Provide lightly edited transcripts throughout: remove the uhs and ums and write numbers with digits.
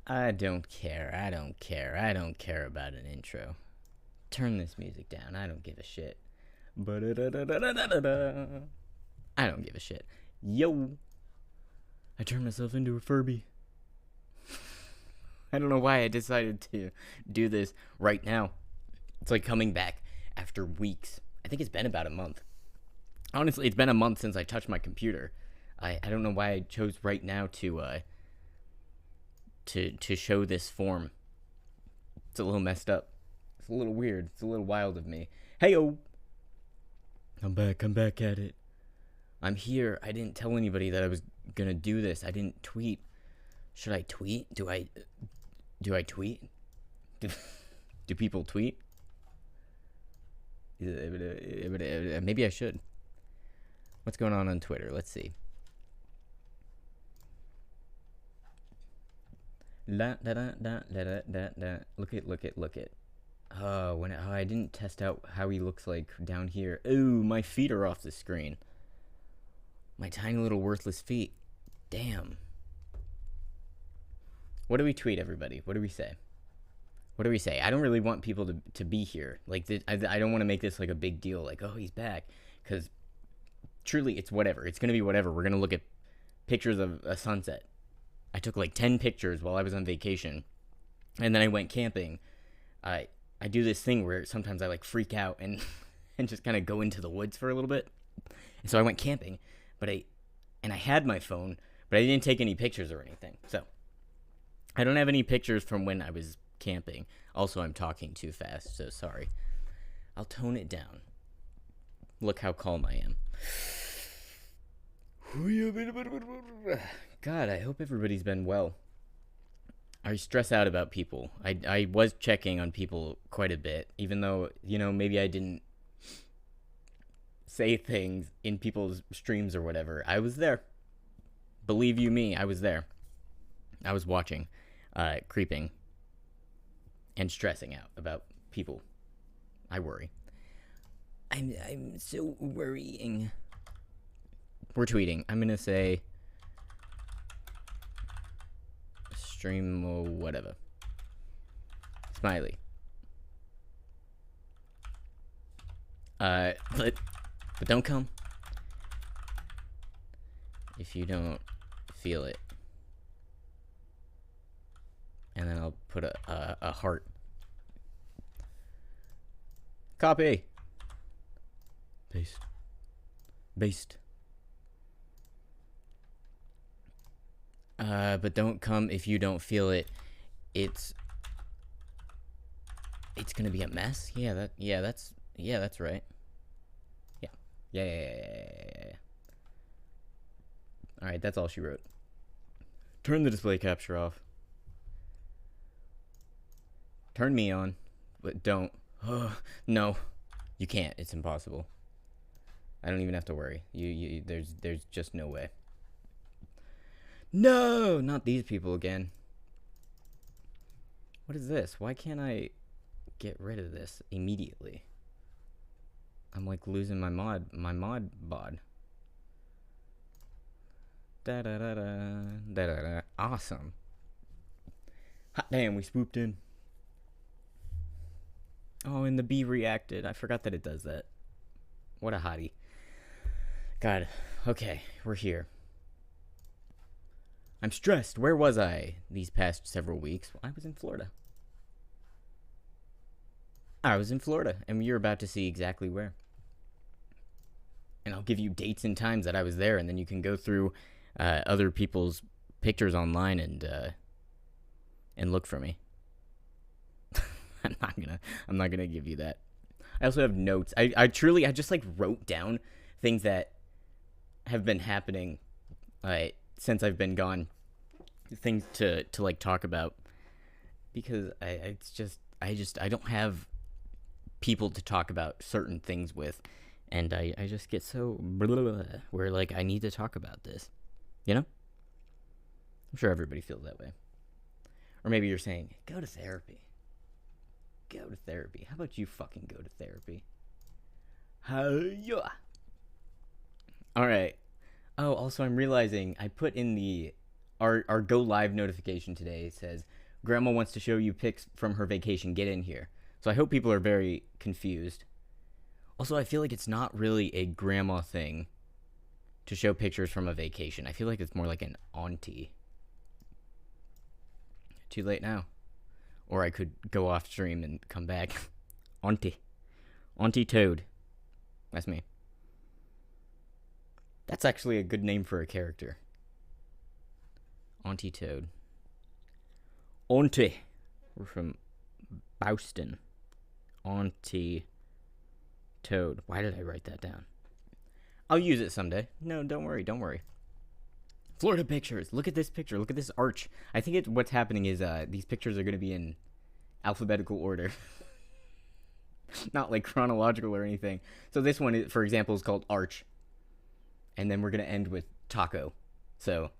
I don't care. I don't care. I don't care about an intro. Turn this music down. I don't give a shit. I don't give a shit. Yo. I turned myself into a Furby. I don't know why I decided to do this right now. It's like coming back after weeks. I think it's been about a month. Honestly, it's been a month since I touched my computer. I don't know why I chose right now to show this form. It's a little messed up. It's a little weird. It's a little wild of me. Hey-o! I'm back at it. I'm here. I didn't tell anybody that I was gonna do this. I didn't tweet. Should I tweet? Do I tweet? Do people tweet? Maybe I should. What's going on Twitter? Let's see. Look it. Oh, I didn't test out how he looks like down here. Ooh, my feet are off the screen. My tiny little worthless feet. Damn. What do we tweet, everybody? What do we say? I don't really want people to be here. Like, I don't want to make this like a big deal. Like, oh, he's back. Because truly, it's whatever. It's going to be whatever. We're going to look at pictures of a sunset. I took like 10 pictures while I was on vacation. And then I went camping. I do this thing where sometimes I like freak out and just kind of go into the woods for a little bit. And so I went camping, but I had my phone, but I didn't take any pictures or anything. So I don't have any pictures from when I was camping. Also, I'm talking too fast, so sorry. I'll tone it down. Look how calm I am. God, I hope everybody's been well. I stress out about people. I was checking on people quite a bit, even though, maybe I didn't say things in people's streams or whatever. I was there. Believe you me, I was there. I was watching, creeping, and stressing out about people. I worry. I'm so worrying. We're tweeting. I'm gonna say stream or whatever. Smiley. But don't come if you don't feel it. And then I'll put a heart. Copy. Based. But don't come if you don't feel it. It's gonna be a mess. That's right. Yeah. All right, that's all she wrote. Turn the display capture off. Turn me on, but don't. No, you can't. It's impossible. I don't even have to worry. There's just no way. No, not these people again. What is this? Why can't I get rid of this immediately? I'm like losing my mod bod. Da-da-da-da. Awesome. Hot damn, we swooped in. Oh, and the bee reacted. I forgot that it does that. What a hottie. God. Okay, we're here. I'm stressed. Where was I these past several weeks? Well, I was in Florida. And you're about to see exactly where. And I'll give you dates and times that I was there, and then you can go through other people's pictures online and look for me. I'm not gonna give you that. I also have notes. I just like wrote down things that have been happening since I've been gone, things to like talk about, because I don't have people to talk about certain things with, and I just get so where like I need to talk about this, I'm sure everybody feels that way. Or maybe you're saying, go to therapy. How about you fucking go to therapy? Hi-ya. All right. Oh, also I'm realizing I put in our go live notification today. It says Grandma wants to show you pics from her vacation. Get in here. So I hope people are very confused. Also, I feel like it's not really a grandma thing to show pictures from a vacation. I feel like it's more like an auntie. Too late now. Or I could go off stream and come back. Auntie. Auntie Toad. That's me. That's actually a good name for a character. Auntie Toad. Auntie. We're from Boston. Auntie Toad. Why did I write that down? I'll use it someday. No, don't worry, don't worry. Florida pictures. Look at this picture. Look at this arch. I think what's happening is these pictures are going to be in alphabetical order. Not like chronological or anything. So this one, for example, is called Arch. And then we're going to end with Taco. So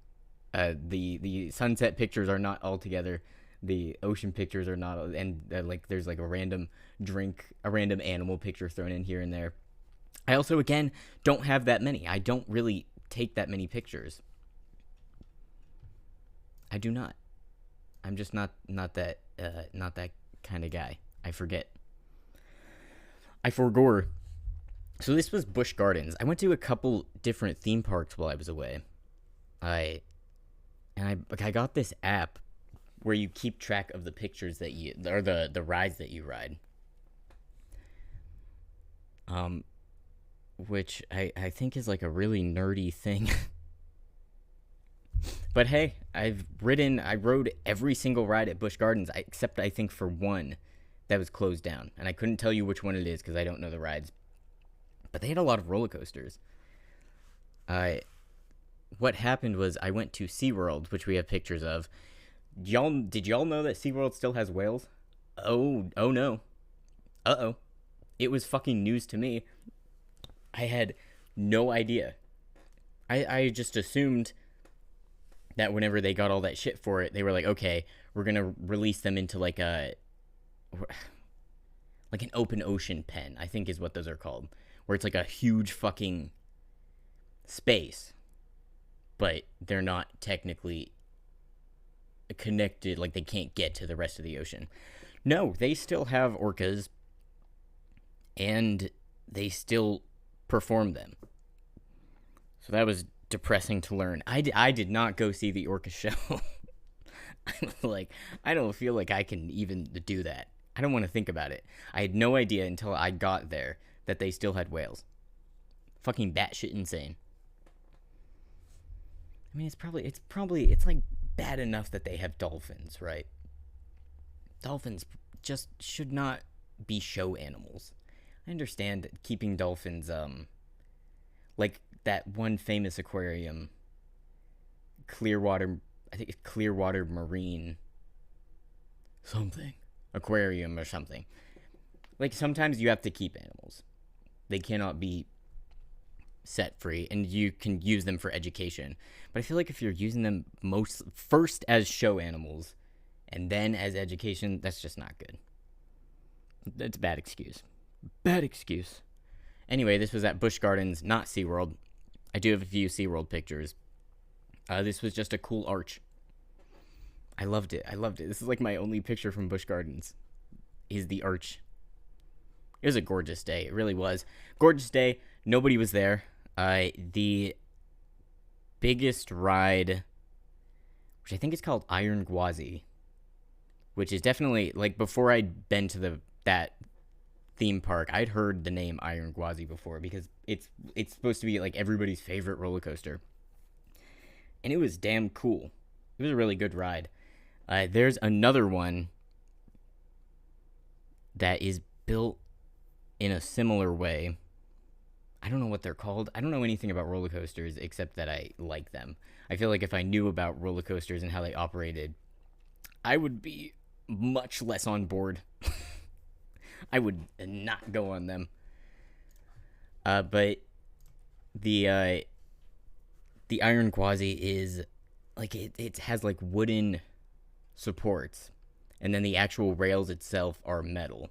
the sunset pictures are not all together. The ocean pictures are not, and like there's like a random drink, a random animal picture thrown in here and there. I also, again, don't have that many. I don't really take that many pictures. I do not. I'm just not that kind of guy. I forget. I forgore. So this was Busch Gardens. I went to a couple different theme parks while I was away. I got this app where you keep track of the pictures that you, or the rides that you ride. Which I think is like a really nerdy thing. But hey, I rode every single ride at Busch Gardens, except I think for one that was closed down. And I couldn't tell you which one it is because I don't know the rides. But they had a lot of roller coasters. What happened was I went to SeaWorld, which we have pictures of. Did y'all know that SeaWorld still has whales? Oh no. Uh-oh. It was fucking news to me. I had no idea. I just assumed that whenever they got all that shit for it, they were like, okay, we're gonna release them into like an open ocean pen, I think is what those are called, where it's like a huge fucking space, but they're not technically connected, like they can't get to the rest of the ocean. No, they still have orcas, and they still perform them. So that was depressing to learn. I did not go see the orca show. I was like, I don't feel like I can even do that. I don't want to think about it. I had no idea until I got there that they still had whales. Fucking batshit insane. I mean, it's like bad enough that they have dolphins, right? Dolphins just should not be show animals. I understand keeping dolphins, like that one famous aquarium, Clearwater, I think it's Clearwater Marine something, aquarium or something. Like, sometimes you have to keep animals. They cannot be set free, and you can use them for education. But I feel like if you're using them first as show animals and then as education, that's just not good. That's a bad excuse. Bad excuse. Anyway, this was at Busch Gardens, not SeaWorld. I do have a few SeaWorld pictures. This was just a cool arch. I loved it. This is like my only picture from Busch Gardens, is the arch. It was a gorgeous day. It really was. Gorgeous day. Nobody was there. The biggest ride, which I think is called Iron Gwazi, which is definitely, like, before I'd been to that theme park, I'd heard the name Iron Gwazi before because it's supposed to be like everybody's favorite roller coaster. And it was damn cool. It was a really good ride. There's another one that is built in a similar way. I don't know what they're called. I don't know anything about roller coasters except that I like them. I feel like if I knew about roller coasters and how they operated, I would be much less on board. I would not go on them. But the Iron Gwazi is like it has like wooden supports, and then the actual rails itself are metal.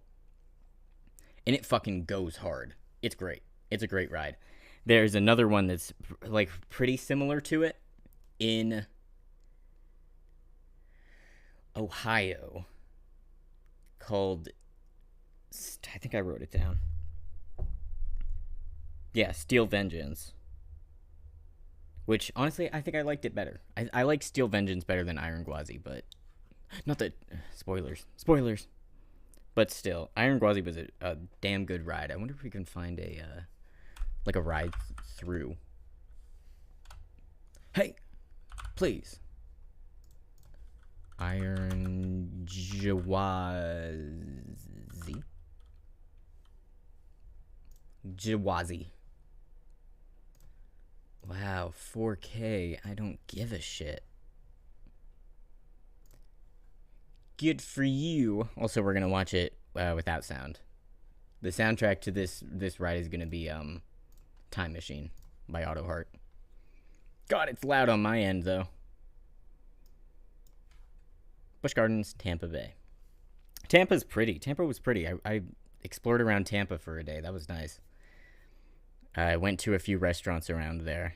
And it fucking goes hard. It's great. It's a great ride. There's another one that's like pretty similar to it in Ohio called, I think I wrote it down. Yeah, Steel Vengeance. Which, honestly, I think I liked it better. I like Steel Vengeance better than Iron Gwazi, but... Not that... Spoilers. Spoilers. But still, Iron Gwazi was a damn good ride. I wonder if we can find a, like a ride through. Hey! Please. Iron Gwazi. Gwazi. Wow, 4K. I don't give a shit. Good for you. Also, we're gonna watch it without sound. The soundtrack to this ride is gonna be Time Machine by Auto Heart. God, it's loud on my end though. Busch Gardens, Tampa Bay. Tampa's pretty. Tampa was pretty. I explored around Tampa for a day. That was nice. I went to a few restaurants around there.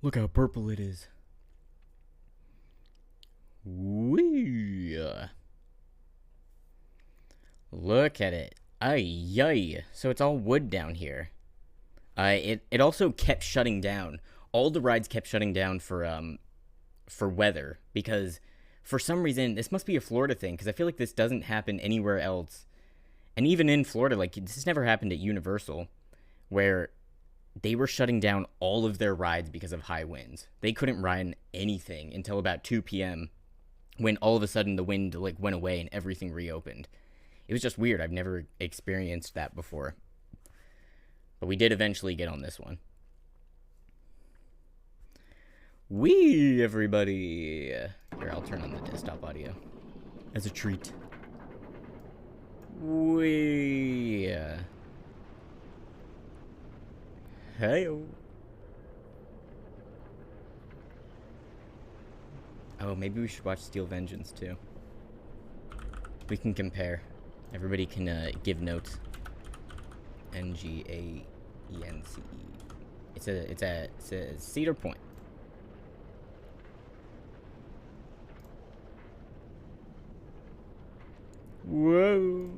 Look how purple it is. Wee. Look at it. Ay. So it's all wood down here. It also kept shutting down. All the rides kept shutting down for weather, because for some reason, this must be a Florida thing, because I feel like this doesn't happen anywhere else. And even in Florida, like, this has never happened at Universal, where they were shutting down all of their rides because of high winds. They couldn't ride anything until about 2 p.m. when all of a sudden the wind like went away and everything reopened. It was just weird. I've never experienced that before. But we did eventually get on this one. Wee, everybody. Here, I'll turn on the desktop audio as a treat. Wee. Hey-o. Oh, maybe we should watch Steel Vengeance too. We can compare. Everybody can give notes. Ngance. It's a Cedar Point. Whoa.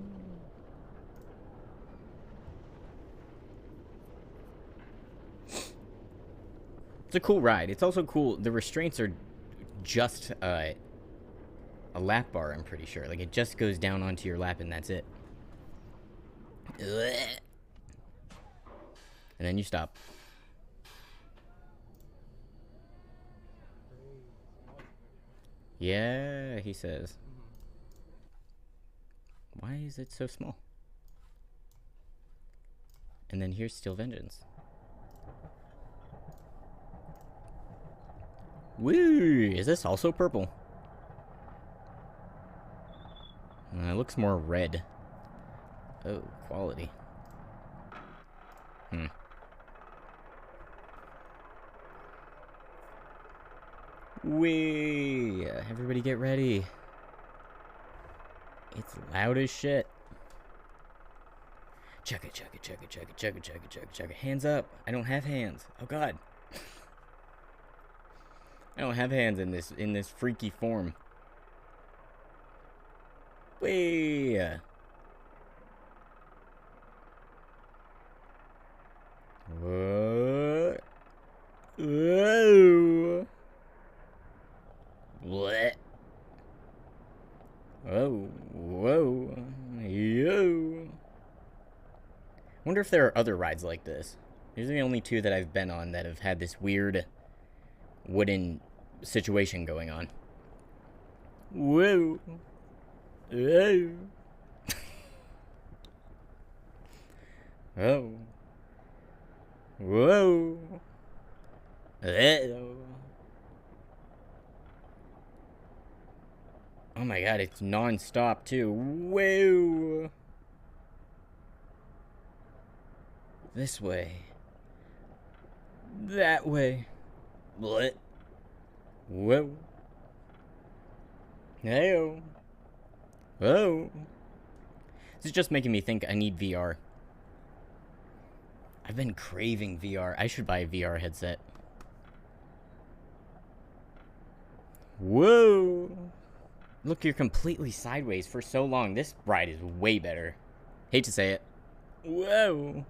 It's a cool ride. It's also cool. The restraints are just a lap bar, I'm pretty sure. Like, it just goes down onto your lap and that's it. And then you stop. Yeah, he says. Why is it so small? And then here's Steel Vengeance. Woo! Is this also purple? It looks more red. Oh, quality. Wee! Everybody get ready. It's loud as shit. Chugga, chugga, chugga, chugga, chugga, chugga, chugga, chugga. Hands up. I don't have hands. Oh god. I don't have hands in this freaky form. Wee! What? Whoa! What? Oh, whoa, yo. Wonder if there are other rides like this. These are the only two that I've been on that have had this weird wooden situation going on. Whoa. Whoa. Oh. Whoa. Whoa. Oh my god, it's non-stop too. Whoa. This way. That way. What? Whoa. Hey-o. Whoa. This is just making me think I need VR. I've been craving VR. I should buy a VR headset. Whoa! Look, you're completely sideways for so long. This ride is way better. Hate to say it. Whoa!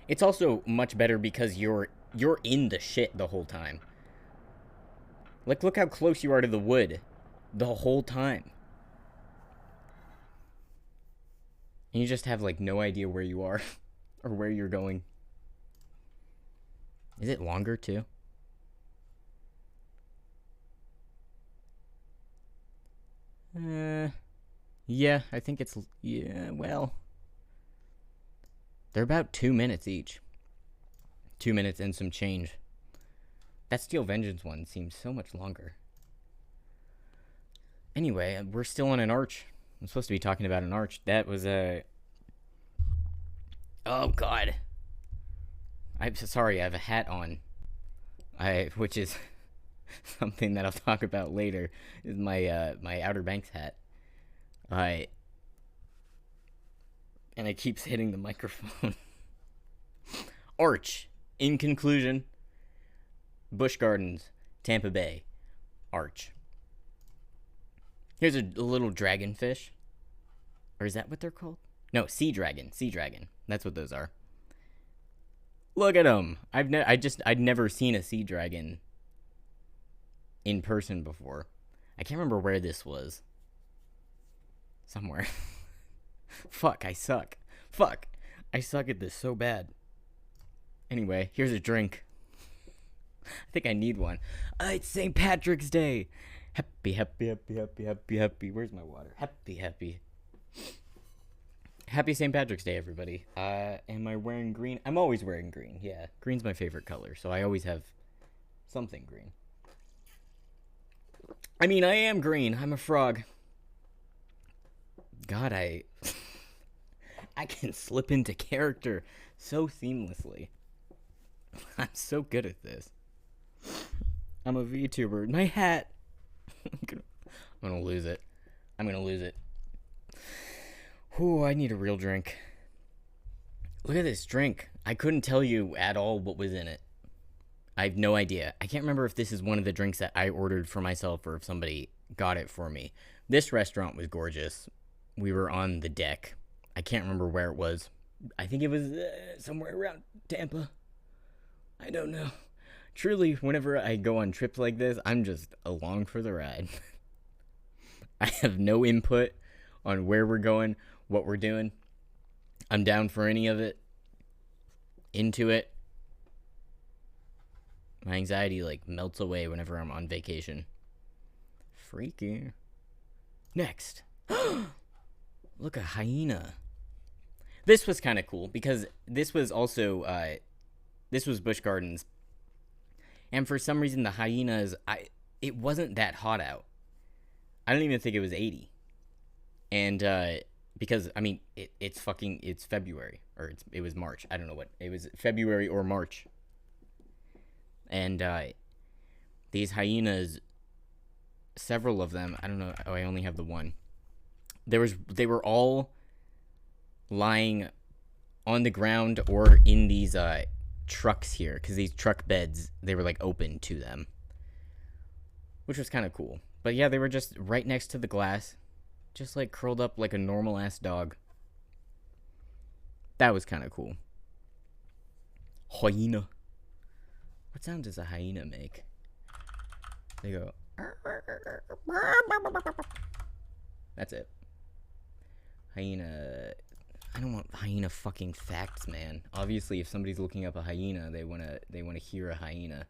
It's also much better because you're in the shit the whole time. Like, look how close you are to the wood the whole time. And you just have, like, no idea where you are or where you're going. Is it longer, too? Yeah, I think it's, yeah, well. They're about 2 minutes each. 2 minutes and some change. That Steel Vengeance one seems so much longer. Anyway, we're still on an arch. I'm supposed to be talking about an arch. That was a... Oh, God. I'm so sorry, I have a hat on. Which is something that I'll talk about later. Is my my Outer Banks hat. And it keeps hitting the microphone. Arch. In conclusion, Busch Gardens, Tampa Bay, arch. Here's a little dragonfish. Or is that what they're called? No, sea dragon. Sea dragon. That's what those are. Look at them. I'd never seen a sea dragon in person before. I can't remember where this was. Somewhere. Fuck, I suck. Fuck. I suck at this so bad. Anyway, here's a drink. I think I need one. It's St. Patrick's Day. Happy, happy, happy, happy, happy, happy. Where's my water? Happy, happy. Happy St. Patrick's Day, everybody. Am I wearing green? I'm always wearing green. Yeah, green's my favorite color, so I always have something green. I mean, I am green. I'm a frog. God, I can slip into character so seamlessly. I'm so good at this. I'm a VTuber. My hat. I'm gonna lose it. I'm gonna lose it. Whew, I need a real drink. Look at this drink. I couldn't tell you at all what was in it. I have no idea. I can't remember if this is one of the drinks that I ordered for myself or if somebody got it for me. This restaurant was gorgeous. We were on the deck. I can't remember where it was. I think it was somewhere around Tampa. I don't know. Truly, whenever I go on trips like this, I'm just along for the ride. I have no input on where we're going, what we're doing. I'm down for any of it. Into it. My anxiety, like, melts away whenever I'm on vacation. Freaky. Next. Look, a hyena. This was kind of cool because this was also, this was Busch Gardens. And for some reason, the hyenas, it wasn't that hot out. I don't even think it was 80. And, because, I mean, it's February. Or it was March. I don't know what. It was February or March. And, these hyenas, several of them, I don't know, I only have the one. They were all lying on the ground or in these, trucks here, because these truck beds, they were, like, open to them. Which was kind of cool. But, yeah, they were just right next to the glass. Just, like, curled up like a normal-ass dog. That was kind of cool. Hyena. What sound does a hyena make? They go... That's it. Hyena... I don't want hyena fucking facts, man. Obviously, if somebody's looking up a hyena, they wanna hear a hyena.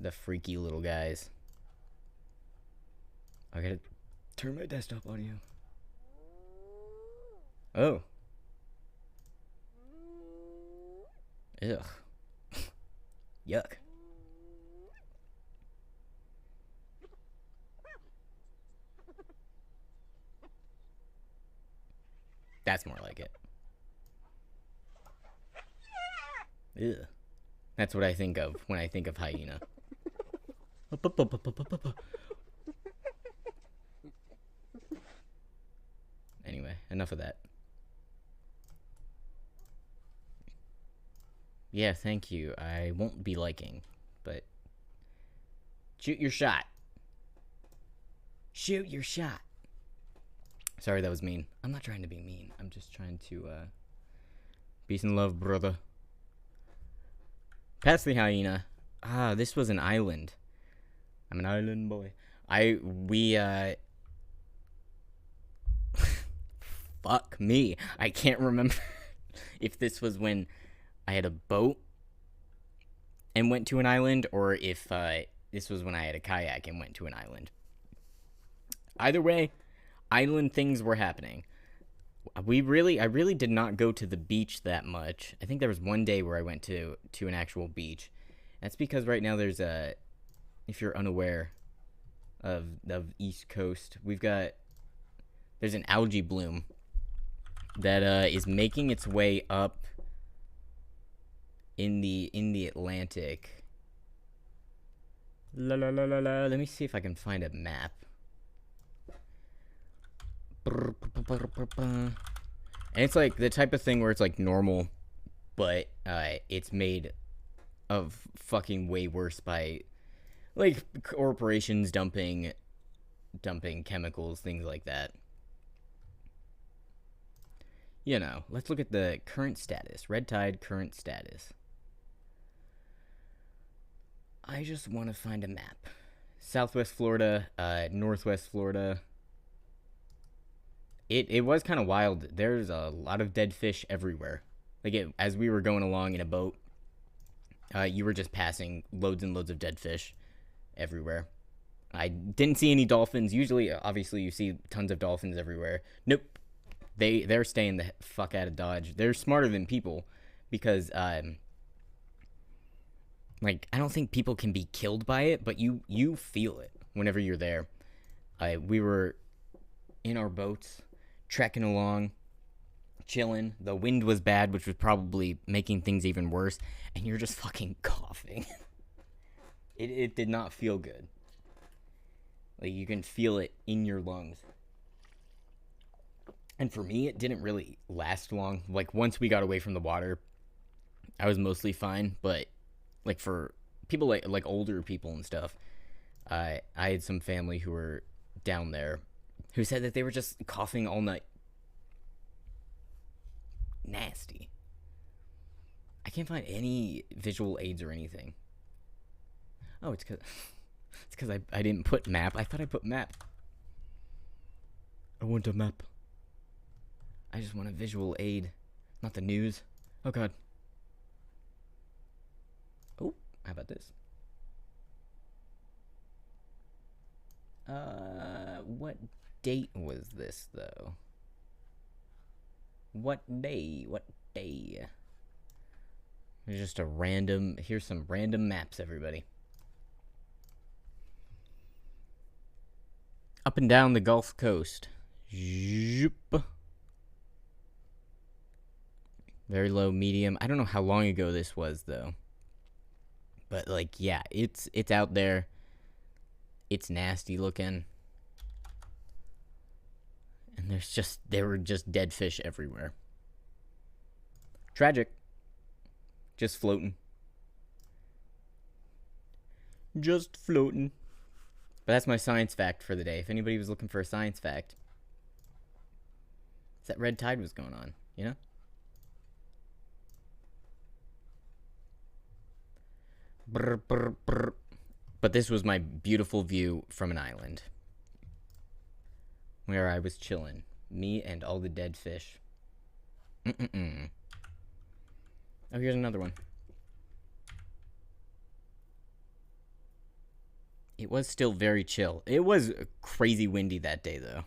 The freaky little guys. I gotta turn my desktop audio. Oh. Ugh. Yuck. That's more like it. Ugh. That's what I think of when I think of hyena. Anyway, enough of that. Yeah, thank you. I won't be liking, but Shoot your shot. Shoot your shot. Sorry, that was mean. I'm not trying to be mean. I'm just trying to, peace and love, brother. Past the hyena. Ah, this was an island. I'm an island boy. Fuck me. I can't remember if this was when I had a boat and went to an island, or if this was when I had a kayak and went to an island. Either way, island things were happening. I really did not go to the beach that much. I think there was one day where I went to an actual beach. That's because right now there's if you're unaware of East Coast, there's an algae bloom that is making its way up in the Atlantic. La la la la la. Let me see if I can find a map. And it's like the type of thing where it's like normal, but it's made of fucking way worse by like corporations dumping chemicals, things like that. You know, let's look at the current status. Red tide current status. I just want to find a map. Southwest Florida, Northwest Florida. It was kind of wild. There's a lot of dead fish everywhere. Like as we were going along in a boat, you were just passing loads and loads of dead fish everywhere. I didn't see any dolphins. Usually, obviously, you see tons of dolphins everywhere. Nope. They're staying the fuck out of Dodge. They're smarter than people because, like, I don't think people can be killed by it, but you feel it whenever you're there. We were in our boats, trekking along, chilling. The wind was bad, which was probably making things even worse, and you're just fucking coughing. It did not feel good. Like, you can feel it in your lungs. And for me, it didn't really last long. Like, once we got away from the water, I was mostly fine. But, like, for people like older people and stuff, I had some family who were down there who said that they were just coughing all night. Nasty. I can't find any visual aids or anything. Oh, it's because I didn't put map. I thought I put map. I want a map. I just want a visual aid, not the news. Oh, God. Oh, how about this? What date was this, though? What day? What day? There's just a random... Here's some random maps, everybody. Up and down the Gulf Coast. Zoop. Very low, medium. I don't know how long ago this was, though. But, like, yeah, it's out there. It's nasty looking. And there were just dead fish everywhere. Tragic. Just floating. Just floating. But that's my science fact for the day. If anybody was looking for a science fact, it's that red tide was going on, you know? Brr, brr, brr. But this was my beautiful view from an island where I was chilling. Me and all the dead fish. Oh, here's another one. It was still very chill. It was crazy windy that day, though.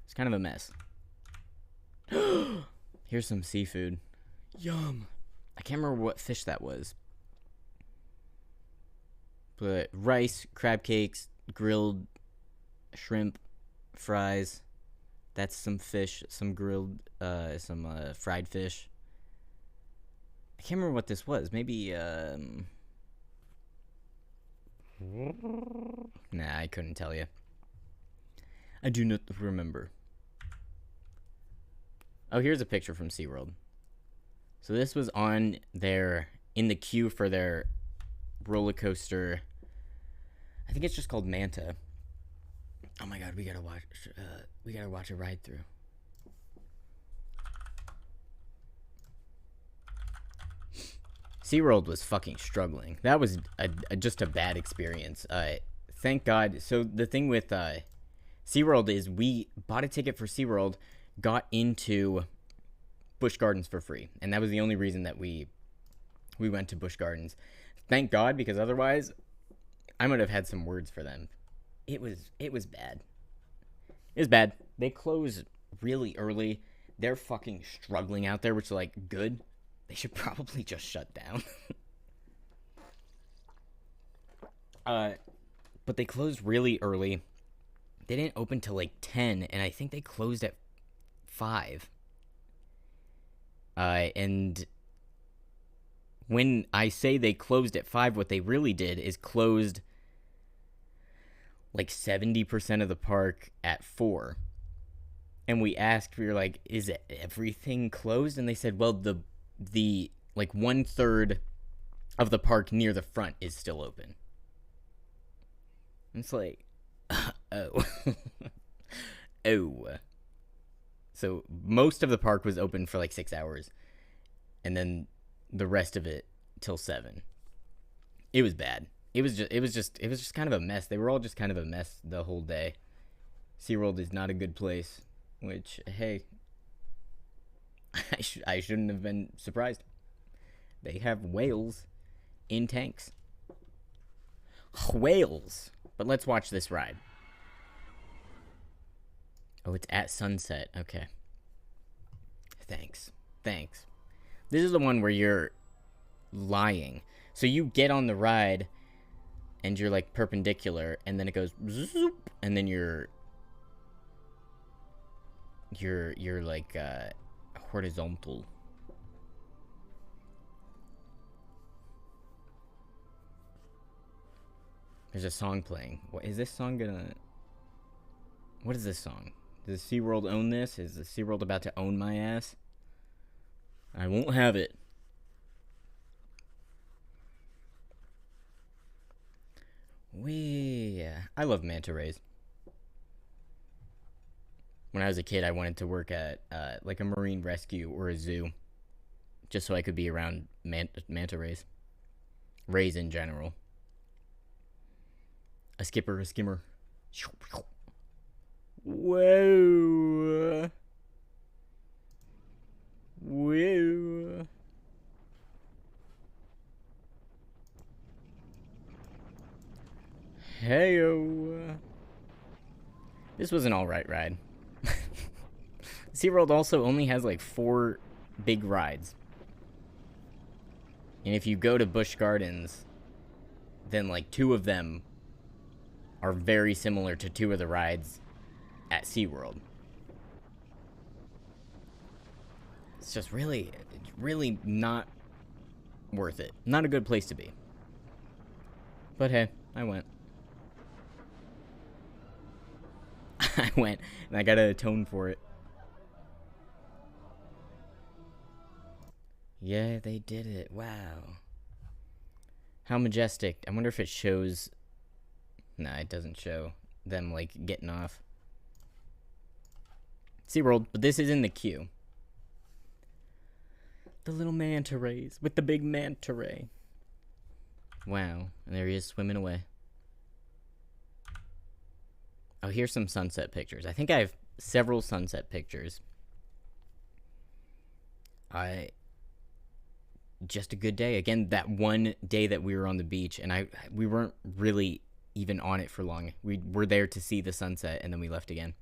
It's kind of a mess. Here's some seafood. Yum. I can't remember what fish that was. But rice, crab cakes, grilled shrimp, fries. That's some fish, some grilled, some fried fish. I can't remember what this was. Maybe, nah, I couldn't tell you. I do not remember. Oh, here's a picture from SeaWorld. So this was on in the queue for their roller coaster I think it's just called Manta. Oh my god, we gotta watch a ride through. SeaWorld was fucking struggling. That was just a bad experience. Thank God. So the thing with SeaWorld is we bought a ticket for SeaWorld, got into Busch Gardens for free. And that was the only reason that we went to Busch Gardens. Thank God, because otherwise I might have had some words for them. It was bad. It was bad. They close really early. They're fucking struggling out there, which is like good. They should probably just shut down. But they closed really early. They didn't open till like 10, and I think they closed at 5. And when I say they closed at 5, what they really did is closed like 70% of the park at 4. And we asked, we were like, is everything closed? And they said, well, the like 1/3 of the park near the front is still open. And it's like, oh. Oh. So most of the park was open for like 6 hours, and then the rest of it till 7. It was bad. It was just kind of a mess. They were all just kind of a mess the whole day. SeaWorld is not a good place, which, hey, I shouldn't have been surprised. They have whales in tanks. Whales. But let's watch this ride. Oh, it's at sunset. Okay. Thanks. This is the one where you're lying. So you get on the ride, and you're like perpendicular, and then it goes zoop, and then you're like horizontal. There's a song playing. What is this song gonna? What is this song? Does SeaWorld own this? Is the SeaWorld about to own my ass? I won't have it. I love manta rays. When I was a kid, I wanted to work at like a marine rescue or a zoo, just so I could be around manta rays. Rays in general. A skipper, a skimmer. Whoa. Whoa. Heyo. This was an alright ride. SeaWorld also only has like 4 big rides. And if you go to Busch Gardens, then like 2 of them are very similar to 2 of the rides at SeaWorld. It's just really not worth it. Not a good place to be. But hey, I went. I went, and I gotta atone for it. Yeah, they did it. Wow. How majestic. I wonder if it shows... Nah, it doesn't show them, like, getting off. SeaWorld, but this is in the queue. The little manta rays with the big manta ray. Wow, and there he is swimming away. Oh, here's some sunset pictures. I think I have several sunset pictures. Just a good day. Again, that one day that we were on the beach, and we weren't really even on it for long. We were there to see the sunset, and then we left again.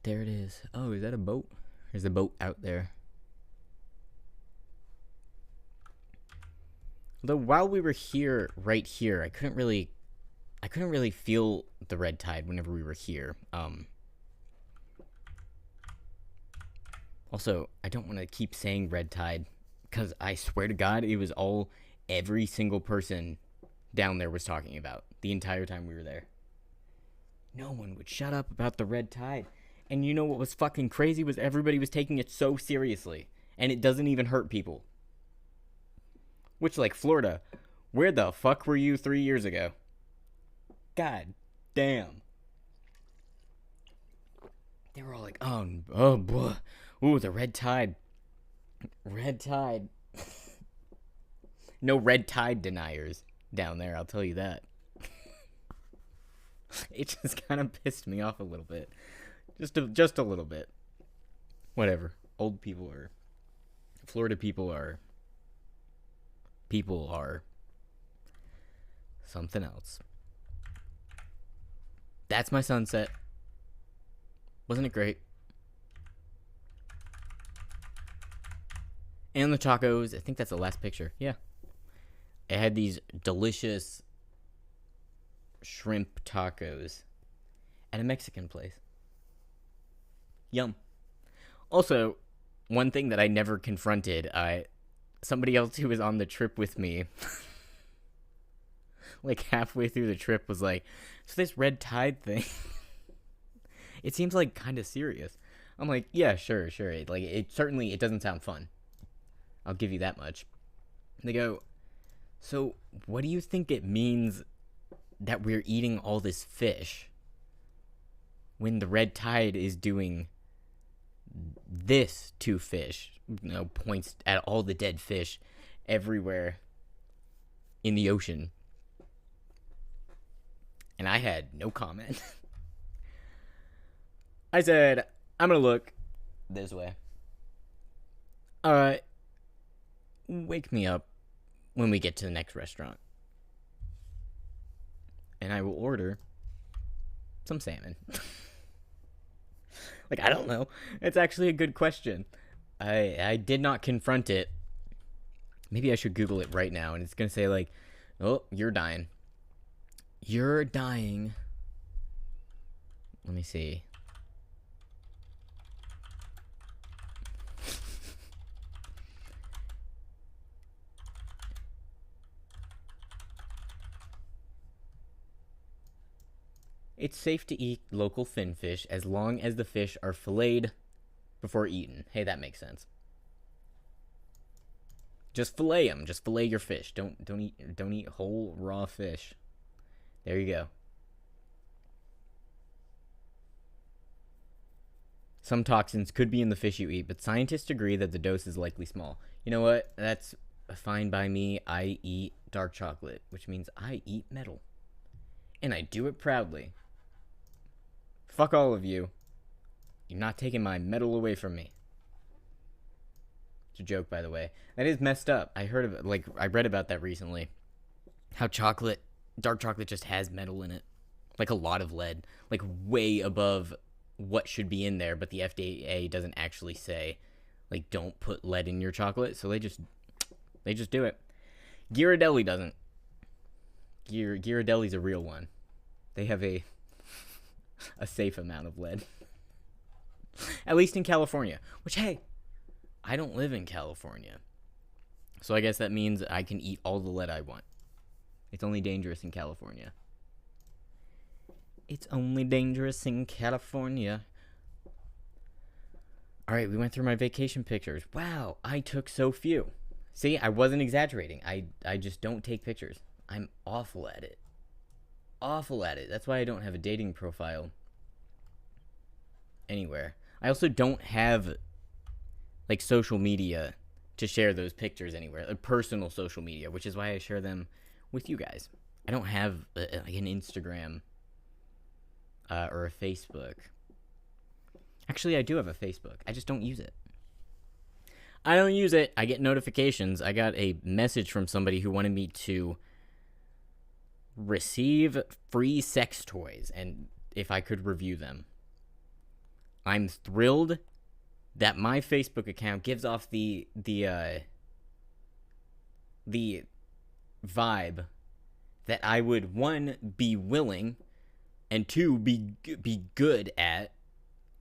There it is. Oh, is that a boat? There's a boat out there. Although while we were here, right here, I couldn't really feel the red tide whenever we were here. Also, I don't want to keep saying red tide, because I swear to God, it was all every single person down there was talking about the entire time we were there. No one would shut up about the red tide. And you know what was fucking crazy was everybody was taking it so seriously. And it doesn't even hurt people. Which, like, Florida, Where the fuck were you 3 years ago? God damn. They were all like, oh, boy. Ooh, the red tide. Red tide. No red tide deniers down there, I'll tell you that. It just kind of pissed me off a little bit. Just a little bit. Whatever. Old people are... Florida people are something else. That's my sunset. Wasn't it great? And the tacos. I think that's the last picture. Yeah. It had these delicious shrimp tacos at a Mexican place. Yum. Also, one thing that I never confronted, somebody else who was on the trip with me, like halfway through the trip was like, so this red tide thing, it seems like kind of serious. I'm like, yeah, sure. It doesn't sound fun. I'll give you that much. And they go, so what do you think it means that we're eating all this fish when the red tide is doing this to fish? Points at all the dead fish everywhere in the ocean. And I had no comment. I said, I'm gonna look this way. Alright. Wake me up when we get to the next restaurant. And I will order some salmon. Like, I don't know. It's actually a good question. I did not confront it. Maybe I should Google it right now. And it's going to say, like, oh, you're dying. You're dying. Let me see. It's safe to eat local finfish as long as the fish are filleted before eaten. Hey, that makes sense. Just fillet them. Just fillet your fish. Don't eat whole raw fish. There you go. Some toxins could be in the fish you eat, but scientists agree that the dose is likely small. You know what? That's fine by me. I eat dark chocolate, which means I eat metal. And I do it proudly. Fuck all of you. You're not taking my metal away from me. It's a joke, by the way. That is messed up. I heard of it, like, I read about that recently. How dark chocolate just has metal in it. Like a lot of lead. Like way above what should be in there, but the FDA doesn't actually say, like, don't put lead in your chocolate. So they just do it. Ghirardelli doesn't. Ghirardelli's a real one. They have a safe amount of lead. At least in California. Which, hey, I don't live in California. So I guess that means I can eat all the lead I want. It's only dangerous in California. It's only dangerous in California. Alright, we went through my vacation pictures. Wow, I took so few. See, I wasn't exaggerating. I just don't take pictures. I'm awful at it. Awful at it. That's why I don't have a dating profile anywhere. I also don't have, like, social media to share those pictures anywhere. Like, personal social media, which is why I share them with you guys. I don't have like an Instagram or a Facebook. Actually, I do have a Facebook. I just don't use it. I don't use it. I get notifications. I got a message from somebody who wanted me to receive free sex toys and if I could review them. I'm thrilled that my Facebook account gives off the vibe that I would, one, be willing, and two, be good at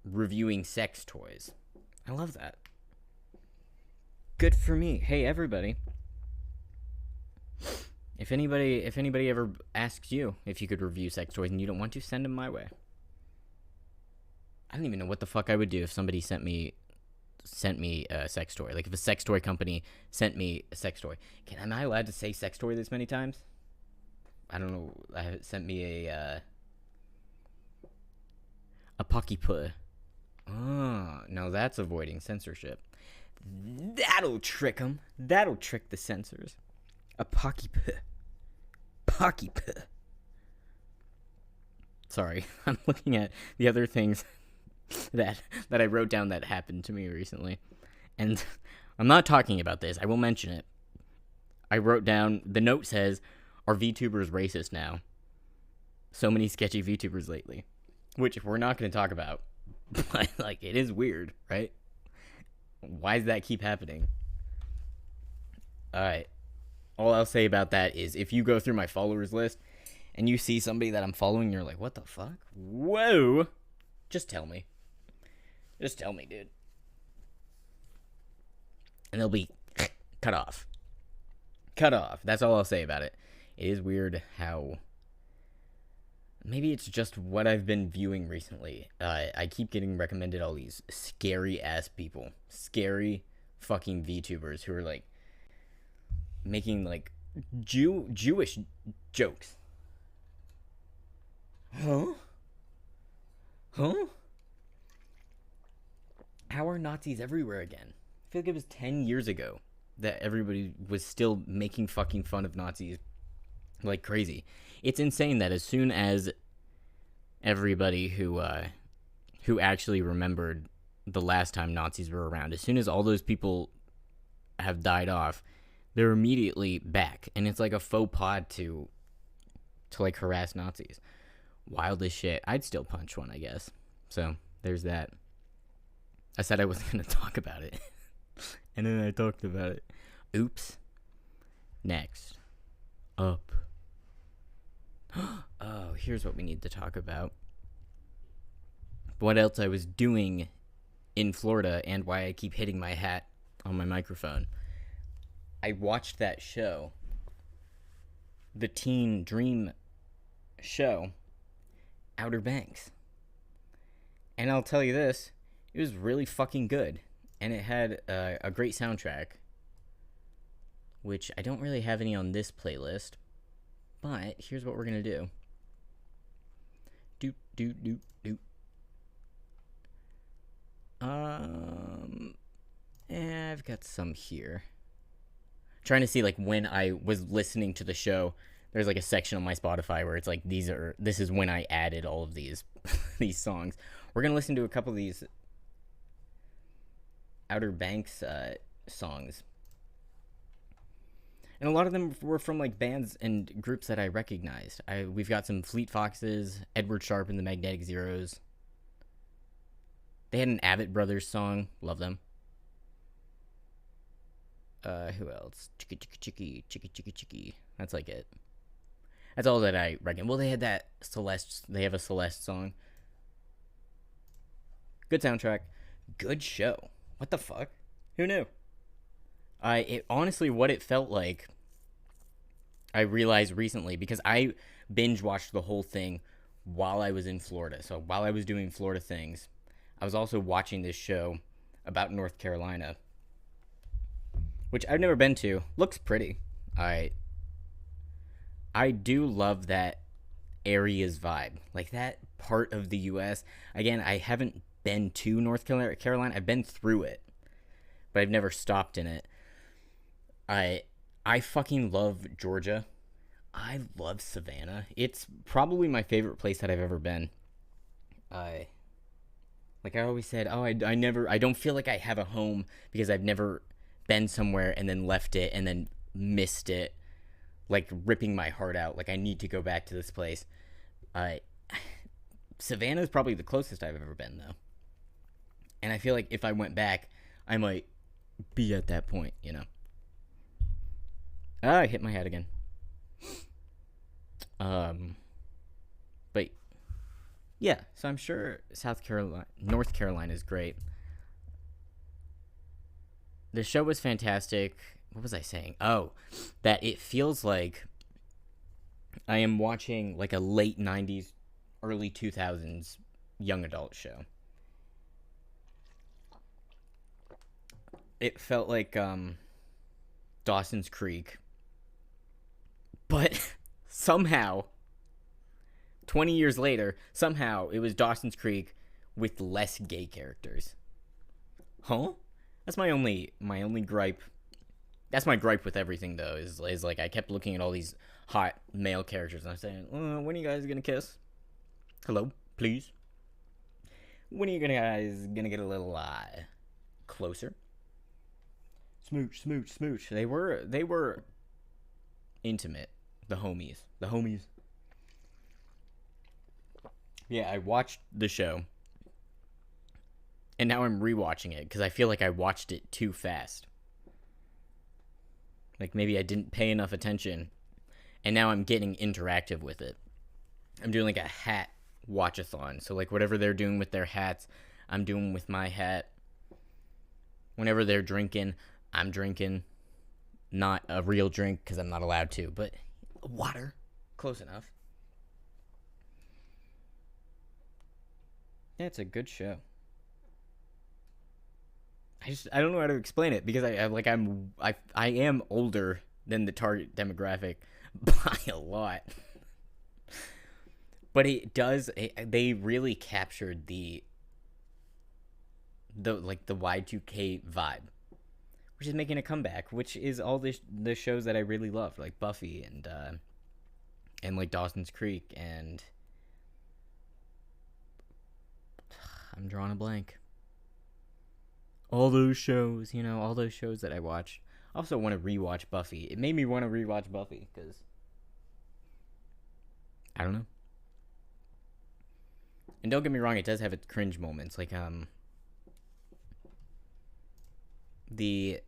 reviewing sex toys. I love that. Good for me. Hey, everybody. If anybody ever asks you if you could review sex toys and you don't want to, send them my way. I don't even know what the fuck I would do if somebody sent me sent me a sex toy. Like if a sex toy company sent me a sex toy. Am I allowed to say sex toy this many times? I don't know. Sent me a pocky put. Oh, no, that's avoiding censorship. That'll trick them. That'll trick the censors. A pocky put. Pocky put. Sorry, I'm looking at the other things that I wrote down that happened to me recently. And I'm not talking about this. I will mention it. I wrote down, the note says, are VTubers racist now? So many sketchy VTubers lately. Which we're not going to talk about. But, like, it is weird, right? Why does that keep happening? Alright. All I'll say about that is if you go through my followers list and you see somebody that I'm following, you're like, what the fuck? Whoa! Just tell me. Just tell me, dude. And they'll be cut off. Cut off. That's all I'll say about it. It is weird how... Maybe it's just what I've been viewing recently. I keep getting recommended all these scary-ass people. Scary fucking VTubers who are, like, making, like, Jewish jokes. Huh? Huh? How are Nazis everywhere again? I feel like it was 10 years ago that everybody was still making fucking fun of Nazis like crazy. It's insane that as soon as everybody who actually remembered the last time Nazis were around, as soon as all those people have died off, they're immediately back, and it's like a faux pas to like harass Nazis. Wild as shit. I'd still punch one, I guess. So there's that. I said I wasn't gonna talk about it, and then I talked about it. Oops. Next. Up. Oh, here's what we need to talk about. What else I was doing in Florida and why I keep hitting my hat on my microphone. I watched that show, the teen dream show, Outer Banks. And I'll tell you this, it was really fucking good. And it had a great soundtrack, which I don't really have any on this playlist. But here's what we're going to do. Doop, doop, doop, doop. I've got some here. Trying to see, like, when I was listening to the show, there's, like, a section on my Spotify where it's like, this is when I added all of these, these songs. We're going to listen to a couple of these Outer Banks songs. And a lot of them were from, like, bands and groups that I recognized. We've got some Fleet Foxes, Edward Sharpe and the Magnetic Zeros. They had an Avett Brothers song. Love them. Who else? Chicky, chicky, chicky, chicky, chicky, chicky. That's, like, it. That's all that I reckon. Well, they had that Celeste. They have a Celeste song. Good soundtrack. Good show. What the fuck? Who knew? Honestly, what it felt like, I realized recently, because I binge watched the whole thing while I was in Florida. So while I was doing Florida things, I was also watching this show about North Carolina, which I've never been to. Looks pretty. I do love that area's vibe. Like, that part of the U.S. Again, I haven't been to North Carolina. I've been through it, but I've never stopped in it. I fucking love Georgia. I love Savannah. It's probably my favorite place that I've ever been. Like I always said, I don't feel like I have a home because I've never been somewhere and then left it and then missed it, like ripping my heart out. Like, I need to go back to this place. Savannah is probably the closest I've ever been, though. And I feel like if I went back, I might be at that point, you know. I hit my head again. But yeah, so I'm sure North Carolina is great. The show was fantastic. What was I saying? Oh, that it feels like I am watching like a late 90s, early 2000s young adult show. it felt like Dawson's Creek, but somehow 20 years later, somehow it was Dawson's Creek with less gay characters. Huh? That's my only gripe. That's my gripe with everything though. Is like I kept looking at all these hot male characters and I'm saying, when are you guys gonna kiss? Hello, please. When are you guys gonna get a little closer? Smooch, smooch, smooch. They were intimate. The homies. Yeah, I watched the show. And now I'm rewatching it because I feel like I watched it too fast. Like maybe I didn't pay enough attention. And now I'm getting interactive with it. I'm doing like a hat watch-a-thon. So like whatever they're doing with their hats, I'm doing with my hat. Whenever they're drinking, I'm drinking. Not a real drink because I'm not allowed to, but water. Close enough. Yeah, it's a good show. I don't know how to explain it because I am older than the target demographic by a lot. But they really captured the Y2K vibe, which is making a comeback, which is all the shows that I really loved, like Buffy and like Dawson's Creek, and I'm drawing a blank. All those shows, all those shows that I watched. I also want to rewatch Buffy. It made me want to rewatch Buffy because I don't know. And don't get me wrong, it does have its cringe moments, like the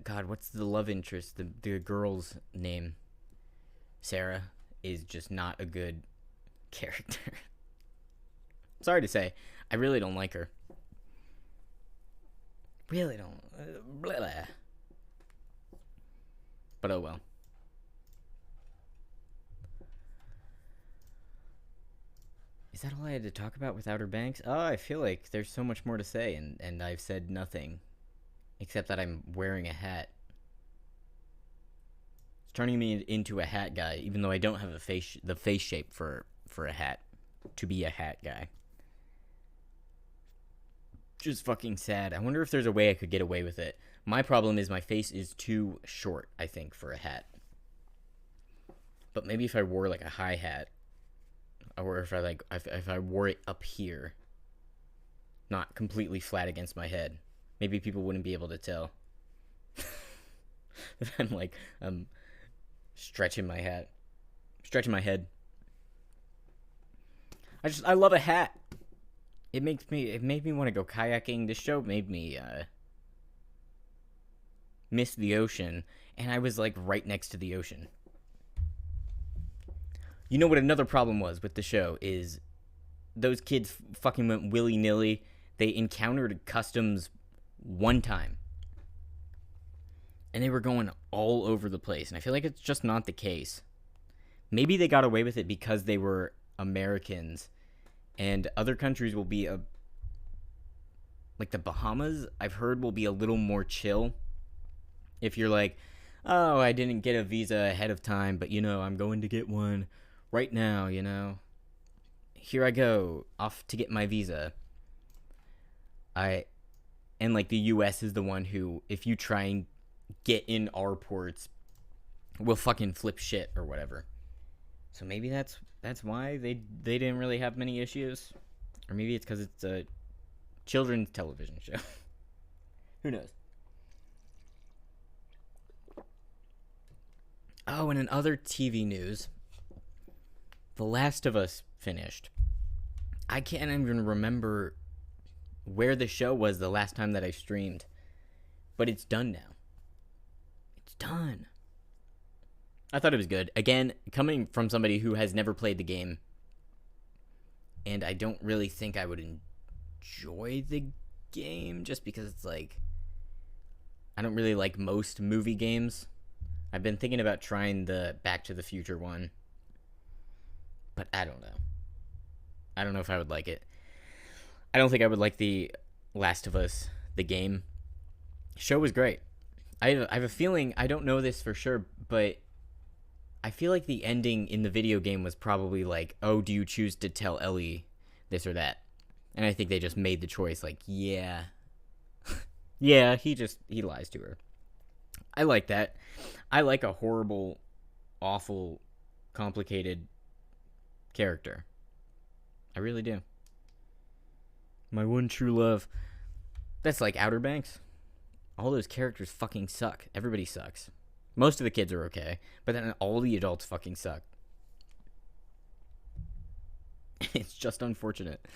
God, what's the love interest? The girl's name, Sarah, is just not a good character. Sorry to say, I really don't like her. Really don't. Blah, blah. But oh well. Is that all I had to talk about with Outer Banks? Oh, I feel like there's so much more to say, and I've said nothing. Except that I'm wearing a hat. It's turning me into a hat guy, even though I don't have the face shape for a hat. To be a hat guy. Just fucking sad. I wonder if there's a way I could get away with it. My problem is my face is too short, I think, for a hat. But maybe if I wore like a high hat, or if I wore it up here, not completely flat against my head, maybe people wouldn't be able to tell. I'm like stretching my head. I love a hat. It made me want to go kayaking. This show made me miss the ocean, and I was like right next to the ocean. You know what another problem was with the show is those kids fucking went willy-nilly. They encountered customs one time, and they were going all over the place, and I feel like it's just not the case. Maybe they got away with it because they were Americans. And other countries will be like the Bahamas, I've heard, will be a little more chill. If you're like, oh, I didn't get a visa ahead of time, but I'm going to get one right now, Here I go, off to get my visa. And like the US is the one who, if you try and get in our ports, will fucking flip shit or whatever. So maybe that's why they didn't really have many issues. Or maybe it's because it's a children's television show. Who knows? Oh, and in other TV news, The Last of Us finished. I can't even remember where the show was the last time that I streamed. But it's done now. It's done. I thought it was good. Again, coming from somebody who has never played the game, and I don't really think I would enjoy the game just because it's like, I don't really like most movie games. I've been thinking about trying the Back to the Future one, but I don't know. I don't know if I would like it. I don't think I would like The Last of Us, the game. Show was great. I have a feeling, I don't know this for sure, but I feel like the ending in the video game was probably like, oh, do you choose to tell Ellie this or that? And I think they just made the choice like, yeah. Yeah, he lies to her. I like that. I like a horrible, awful, complicated character. I really do. My one true love. That's like Outer Banks. All those characters fucking suck. Everybody sucks. Most of the kids are okay, but then all the adults fucking suck. It's just unfortunate.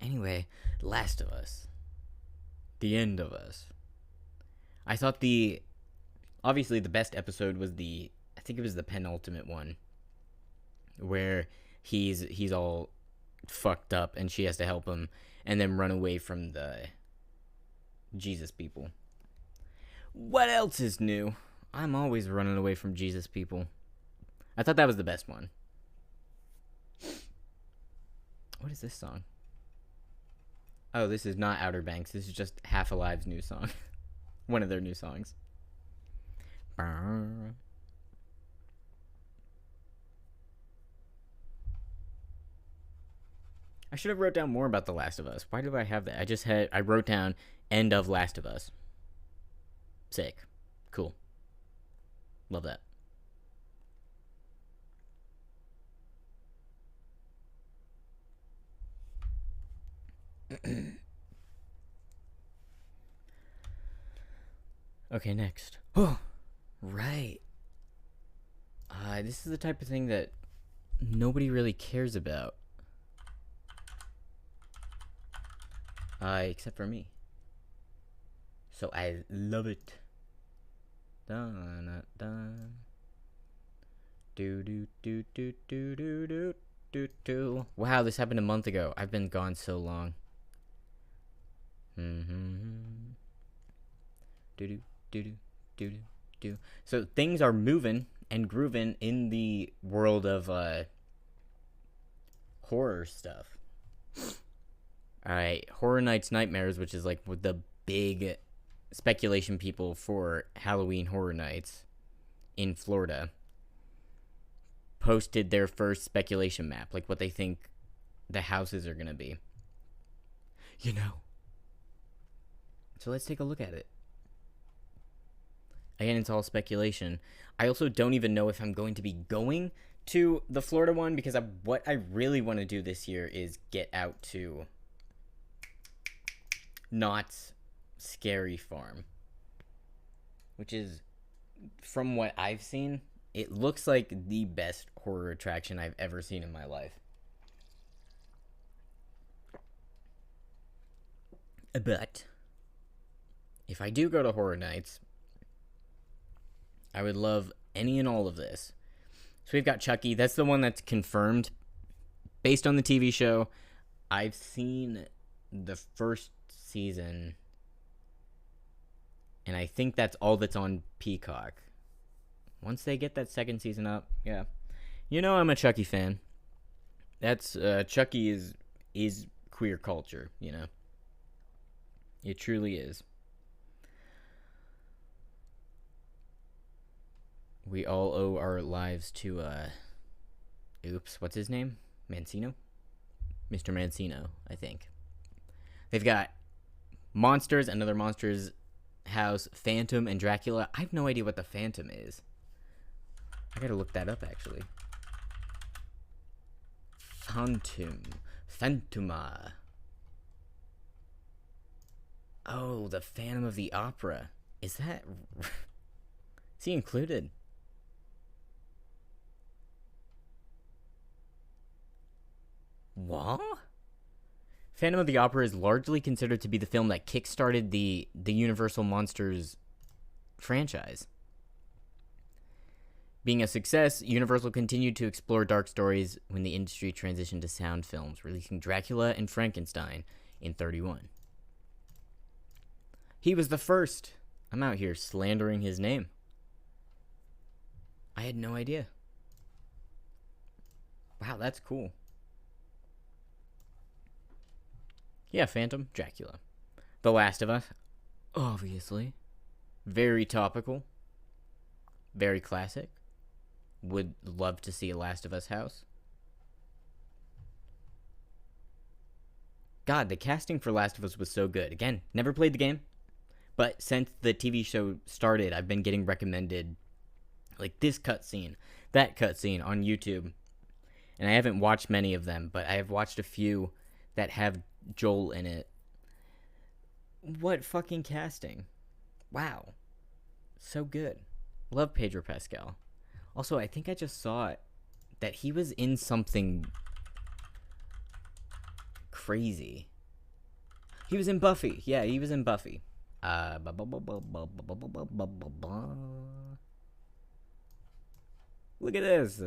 Anyway, Last of Us. The End of Us. I thought obviously the best episode was I think it was the penultimate one, where he's all fucked up and she has to help him and then run away from the Jesus people. What else is new? I'm always running away from Jesus people. I thought that was the best one. What is this song? Oh, this is not Outer Banks. This is just Half Alive's new song. One of their new songs. I should have wrote down more about The Last of Us. Why do I have that? I wrote down end of Last of Us. Sick. Cool. Love that. Okay, next. Oh, right. This is the type of thing that nobody really cares about. Except for me. So I love it. Dun, dun. Do do do do do do do do do. Wow, this happened a month ago. I've been gone so long. Mm-hmm. Do do do do do do. So things are moving and grooving in the world of horror stuff. Alright, Horror Nights Nightmares, which is like with the big speculation people for Halloween Horror Nights in Florida, posted their first speculation map, like what they think the houses are gonna be. You know. So let's take a look at it. Again, it's all speculation. I also don't even know if I'm going to be going to the Florida one, because what I really want to do this year is get out to Knott's Scary Farm, which is, from what I've seen, it looks like the best horror attraction I've ever seen in my life. But if I do go to Horror Nights, I would love any and all of this. So we've got Chucky. That's the one that's confirmed based on the TV show. I've seen the first season, and I think that's all that's on Peacock. Once they get that second season up, yeah. You know I'm a Chucky fan. That's Chucky is queer culture, you know. It truly is. We all owe our lives to oops, what's his name? Mancino? Mr. Mancino, I think. They've got Monsters, Another Monsters House, Phantom, and Dracula. I have no idea what the Phantom is. I gotta look that up, actually. Phantoma. Oh, the Phantom of the Opera. Is that... Is he included? What? Phantom of the Opera is largely considered to be the film that kickstarted the Universal Monsters franchise. Being a success, Universal continued to explore dark stories when the industry transitioned to sound films, releasing Dracula and Frankenstein in 1931. He was the first. I'm out here slandering his name. I had no idea. Wow, that's cool. Yeah, Phantom, Dracula. The Last of Us, obviously. Very topical. Very classic. Would love to see a Last of Us house. God, the casting for Last of Us was so good. Again, never played the game, but since the TV show started, I've been getting recommended like this cutscene, that cutscene on YouTube. And I haven't watched many of them, but I have watched a few that have Joel in it. What fucking casting. Wow. So good. Love Pedro Pascal. Also, I think I just saw that he was in something crazy. He was in Buffy. Yeah, he was in Buffy. Look at this.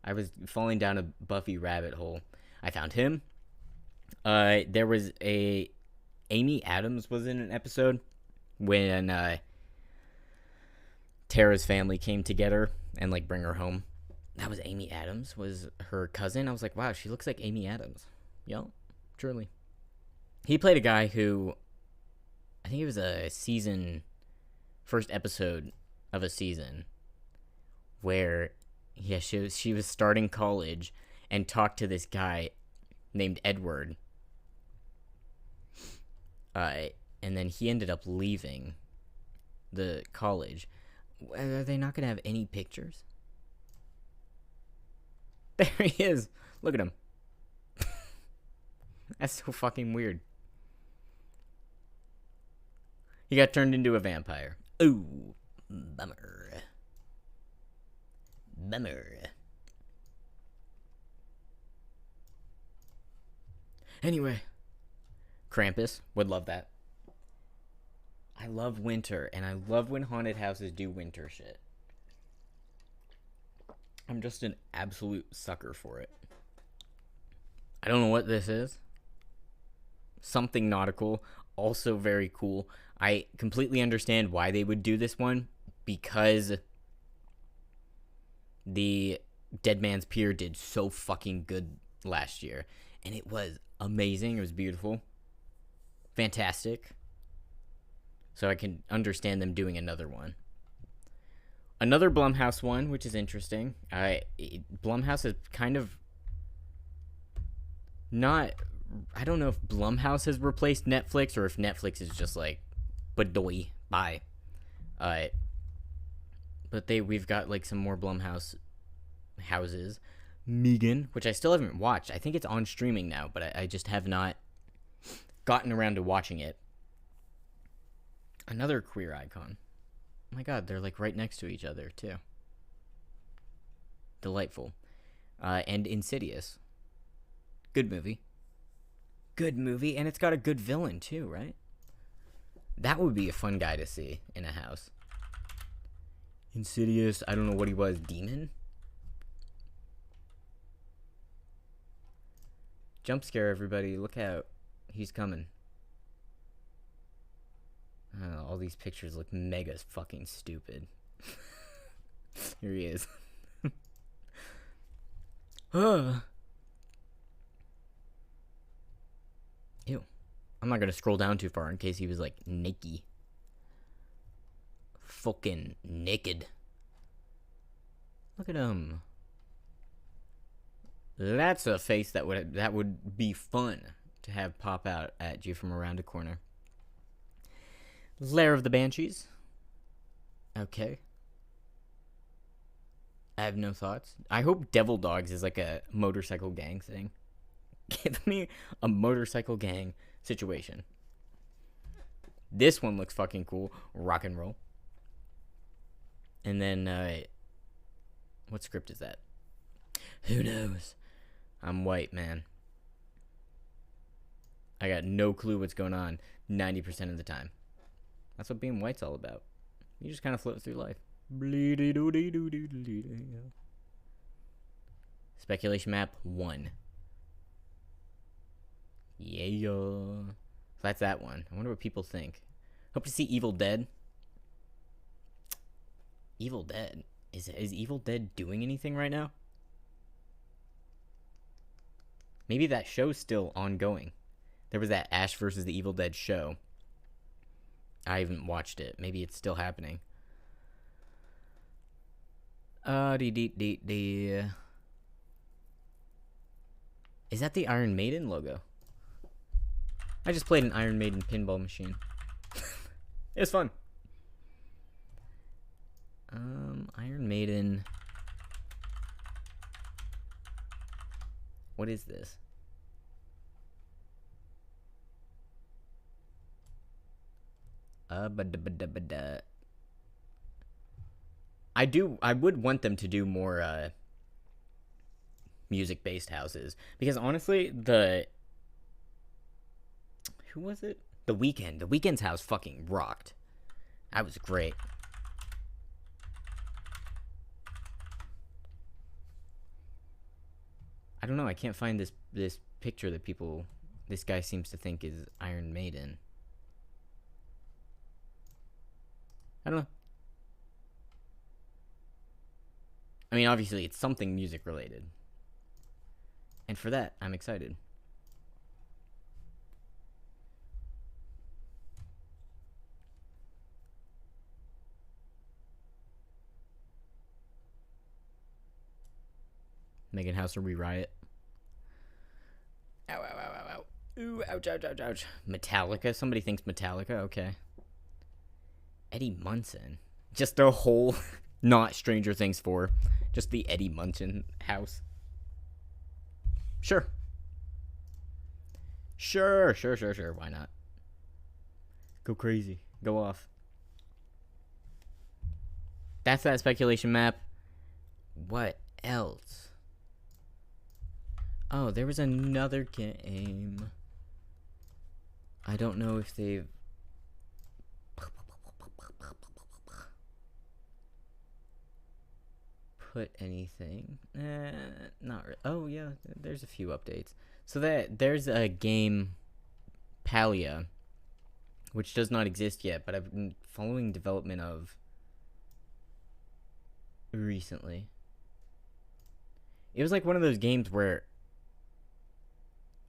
I was falling down a Buffy rabbit hole. I found him. There was Amy Adams was in an episode when Tara's family came together and like bring her home. That was Amy Adams, was her cousin. I was like, wow, she looks like Amy Adams. Yo, truly. He played a guy who, I think it was a season, first episode of a season, where, yeah, she was starting college and talked to this guy named Edward. And then he ended up leaving the college. Are they not going to have any pictures? There he is. Look at him. That's so fucking weird. He got turned into a vampire. Ooh, bummer. Bummer. Anyway, Krampus, would love that. I love winter, and I love when haunted houses do winter shit. I'm just an absolute sucker for it. I don't know what this is. Something nautical, also very cool. I completely understand why they would do this one, because the Dead Man's Pier did so fucking good last year, and it was amazing. It was beautiful. Fantastic. So I can understand them doing another one. Another Blumhouse one, which is interesting. Blumhouse is kind of not... I don't know if Blumhouse has replaced Netflix or if Netflix is just like, badoy, bye. But we've got like some more Blumhouse houses. Megan, which I still haven't watched. I think it's on streaming now, but I just have not gotten around to watching it. Another queer icon. Oh my god, they're like right next to each other, too. Delightful. And Insidious. Good movie. Good movie, and it's got a good villain, too, right? That would be a fun guy to see in a house. Insidious, I don't know what he was, demon? Jump scare, everybody. Look out. He's coming. All these pictures look mega fucking stupid. Here he is. Ew. I'm not gonna scroll down too far in case he was like naked. Fucking naked. Look at him. That's a face that would be fun to have pop out at you from around a corner. Lair of the Banshees. Okay. I have no thoughts. I hope Devil Dogs is like a motorcycle gang thing. Give me a motorcycle gang situation. This one looks fucking cool. Rock and roll. And then, what script is that? Who knows? I'm white, man. I got no clue what's going on 90% of the time. That's what being white's all about. You just kind of float through life. Speculation map 1. Yeah. So that's that one. I wonder what people think. Hope to see Evil Dead. Evil Dead. Is Evil Dead doing anything right now? Maybe that show's still ongoing. There was that Ash versus the Evil Dead show. I haven't watched it. Maybe it's still happening. Is that the Iron Maiden logo? I just played an Iron Maiden pinball machine. It was fun. Iron Maiden. What is this? I would want them to do more music-based houses, because honestly, who was it? The Weeknd. The Weeknd's house fucking rocked. That was great. I don't know. I can't find this picture that this guy seems to think is Iron Maiden. I don't know. I mean, obviously, it's something music related. And for that, I'm excited. Megan House or Riot. Ow, ow, ow, ow, ow. Ooh, ouch, ouch, ouch, ouch. Metallica? Somebody thinks Metallica? Okay. Eddie Munson. Just a whole, not Stranger Things 4. Just the Eddie Munson house. Sure. Sure. Why not? Go crazy. Go off. That's that speculation map. What else? Oh, there was another game. I don't know if they've... put anything. Not really. Oh, yeah, there's a few updates. So there's a game, Palia, which does not exist yet, but I've been following development of recently. It was like one of those games where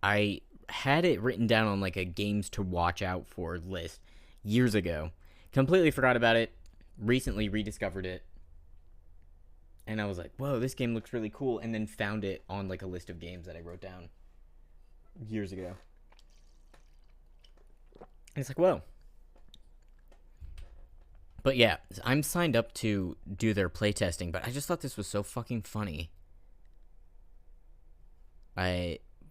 I had it written down on like a games to watch out for list years ago. Completely forgot about it. Recently rediscovered it. And I was like, whoa, this game looks really cool. And then found it on like a list of games that I wrote down years ago. And it's like, whoa. But yeah, I'm signed up to do their playtesting, but I just thought this was so fucking funny.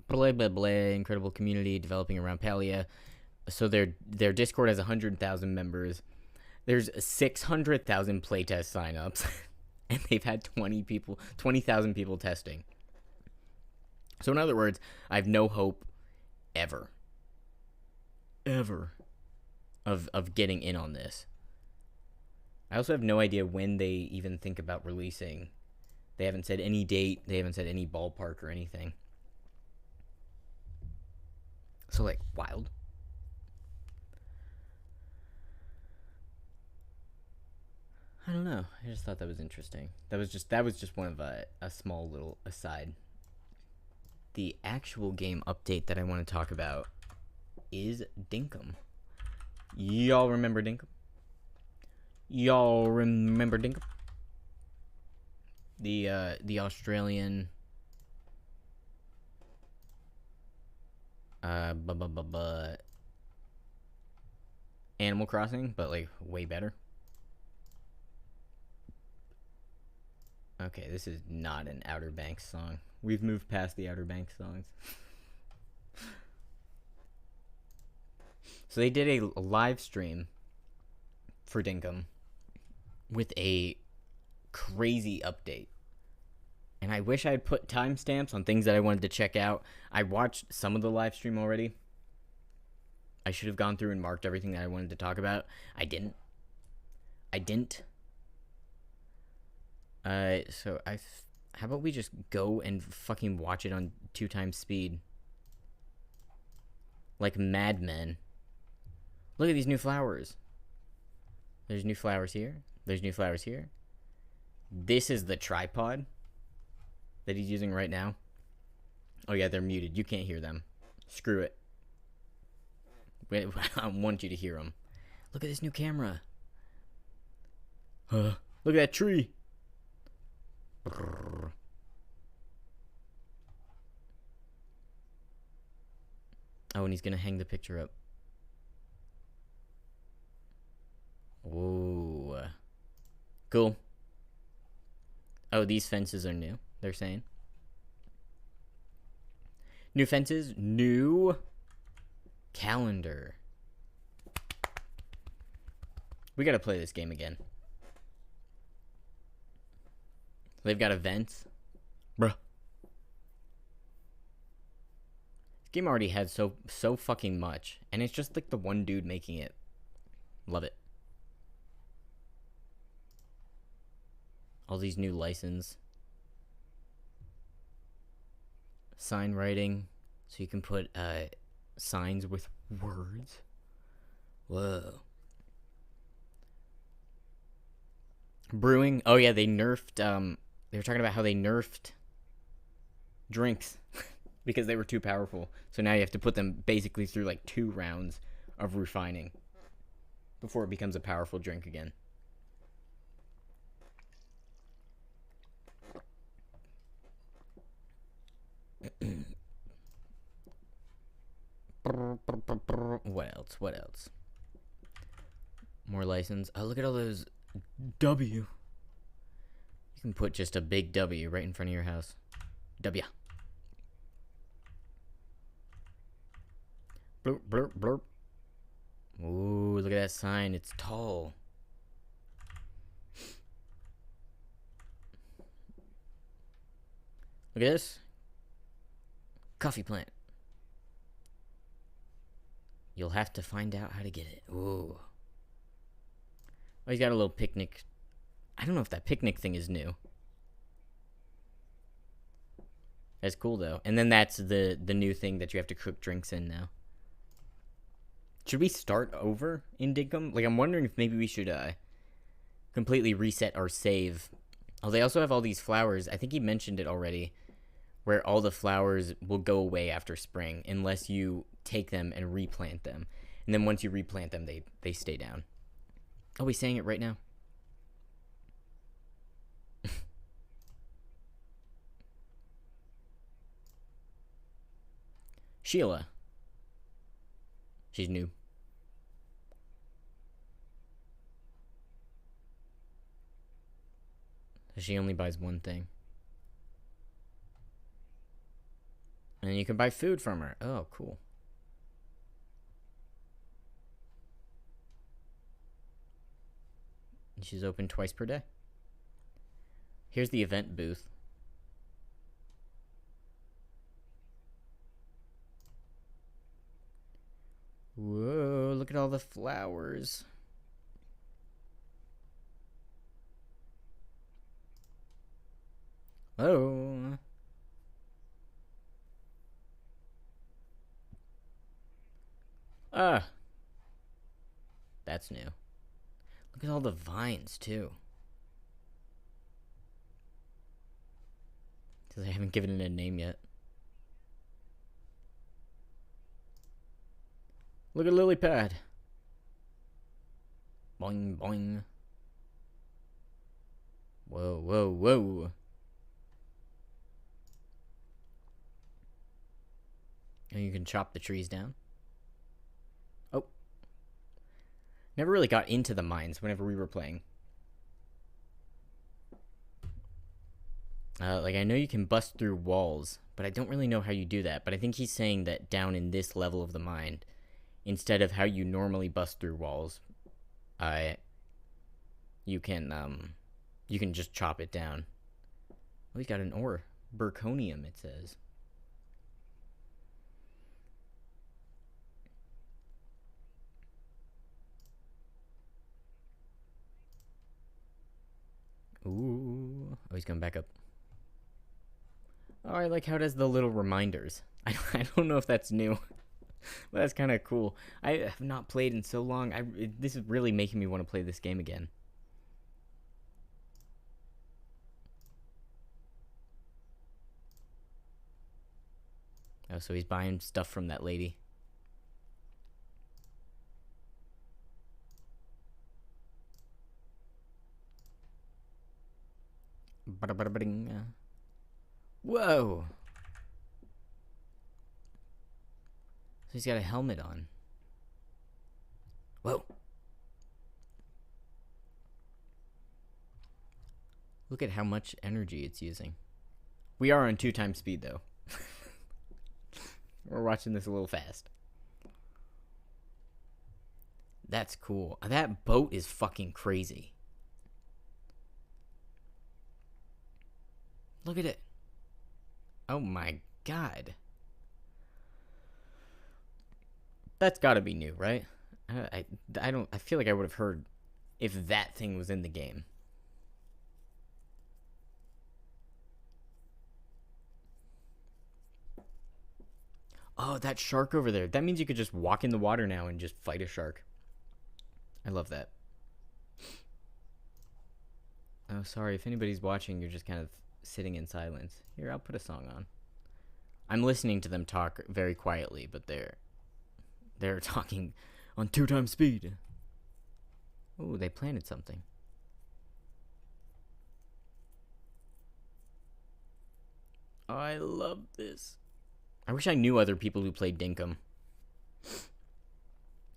Incredible community developing around Palia. So their Discord has 100,000 members. There's 600,000 playtest signups, and they've had 20,000 people testing. So in other words, I have no hope ever of getting in on this. I also have no idea when they even think about releasing. They haven't said any date. They haven't said any ballpark or anything. So, like, wild. I don't know. I just thought that was interesting. That was just one of a small little aside. The actual game update that I want to talk about is Dinkum. Y'all remember Dinkum? The Australian Animal Crossing, but like way better. Okay, this is not an Outer Banks song. We've moved past the Outer Banks songs. So they did a live stream for Dinkum with a crazy update. And I wish I had put timestamps on things that I wanted to check out. I watched some of the live stream already. I should have gone through and marked everything that I wanted to talk about. I didn't. So how about we just go and fucking watch it on 2x speed? Like Mad Men. Look at these new flowers. There's new flowers here. There's new flowers here. This is the tripod that he's using right now. Oh yeah, they're muted. You can't hear them. Screw it. I want you to hear them. Look at this new camera. Look at that tree. Oh, and he's gonna hang the picture up. Whoa. Cool. Oh, these fences are new, they're saying. New fences, new calendar. We gotta play this game again. They've got events. Bruh. This game already had so fucking much. And it's just like the one dude making it. Love it. All these new license. Sign writing. So you can put signs with words. Whoa. Brewing. Oh yeah, they nerfed they were talking about how they nerfed drinks because they were too powerful. So now you have to put them basically through like 2 rounds of refining before it becomes a powerful drink again. What else? What else? More license. Oh, look at all those W. You can put just a big W right in front of your house. W. Blurp, blurp, blurp. Ooh, look at that sign. It's tall. Look at this. Coffee plant. You'll have to find out how to get it. Ooh. Oh, he's got a little picnic. I don't know if that picnic thing is new. That's cool, though. And then that's the new thing that you have to cook drinks in now. Should we start over in Dinkum? Like, I'm wondering if maybe we should completely reset our save. Oh, they also have all these flowers. I think he mentioned it already. Where all the flowers will go away after spring unless you take them and replant them. And then once you replant them, they stay down. Oh, he's saying it right now. Sheila. She's new. So she only buys one thing. And you can buy food from her. Oh, cool. She's open twice per day. Here's the event booth. Whoa, look at all the flowers. Oh. Ah. That's new. Look at all the vines, too. Because I haven't given it a name yet. Look at lily pad. Boing, boing. Whoa, whoa, whoa. And you can chop the trees down. Oh. Never really got into the mines whenever we were playing. Like, I know you can bust through walls, but I don't really know how you do that. But I think he's saying that down in this level of the mine, instead of how you normally bust through walls, you can just chop it down. Oh, he's got an ore. Burconium, it says. Ooh. Oh, he's going back up. Oh, I like how it has the little reminders. I don't know if that's new. But that's kind of cool. I have not played in so long. This is really making me want to play this game again. Oh, so he's buying stuff from that lady. Whoa! So he's got a helmet on. Whoa! Look at how much energy it's using. We are on 2 times speed, though. We're watching this a little fast. That's cool. That boat is fucking crazy. Look at it. Oh my god. That's gotta be new, right? I feel like I would have heard if that thing was in the game. Oh, that shark over there. That means you could just walk in the water now and just fight a shark. I love that. Oh, sorry. If anybody's watching, you're just kind of sitting in silence. Here, I'll put a song on. I'm listening to them talk very quietly, but they're talking on 2 times speed. Oh, they planted something. Oh, I love this. I wish I knew other people who played Dinkum.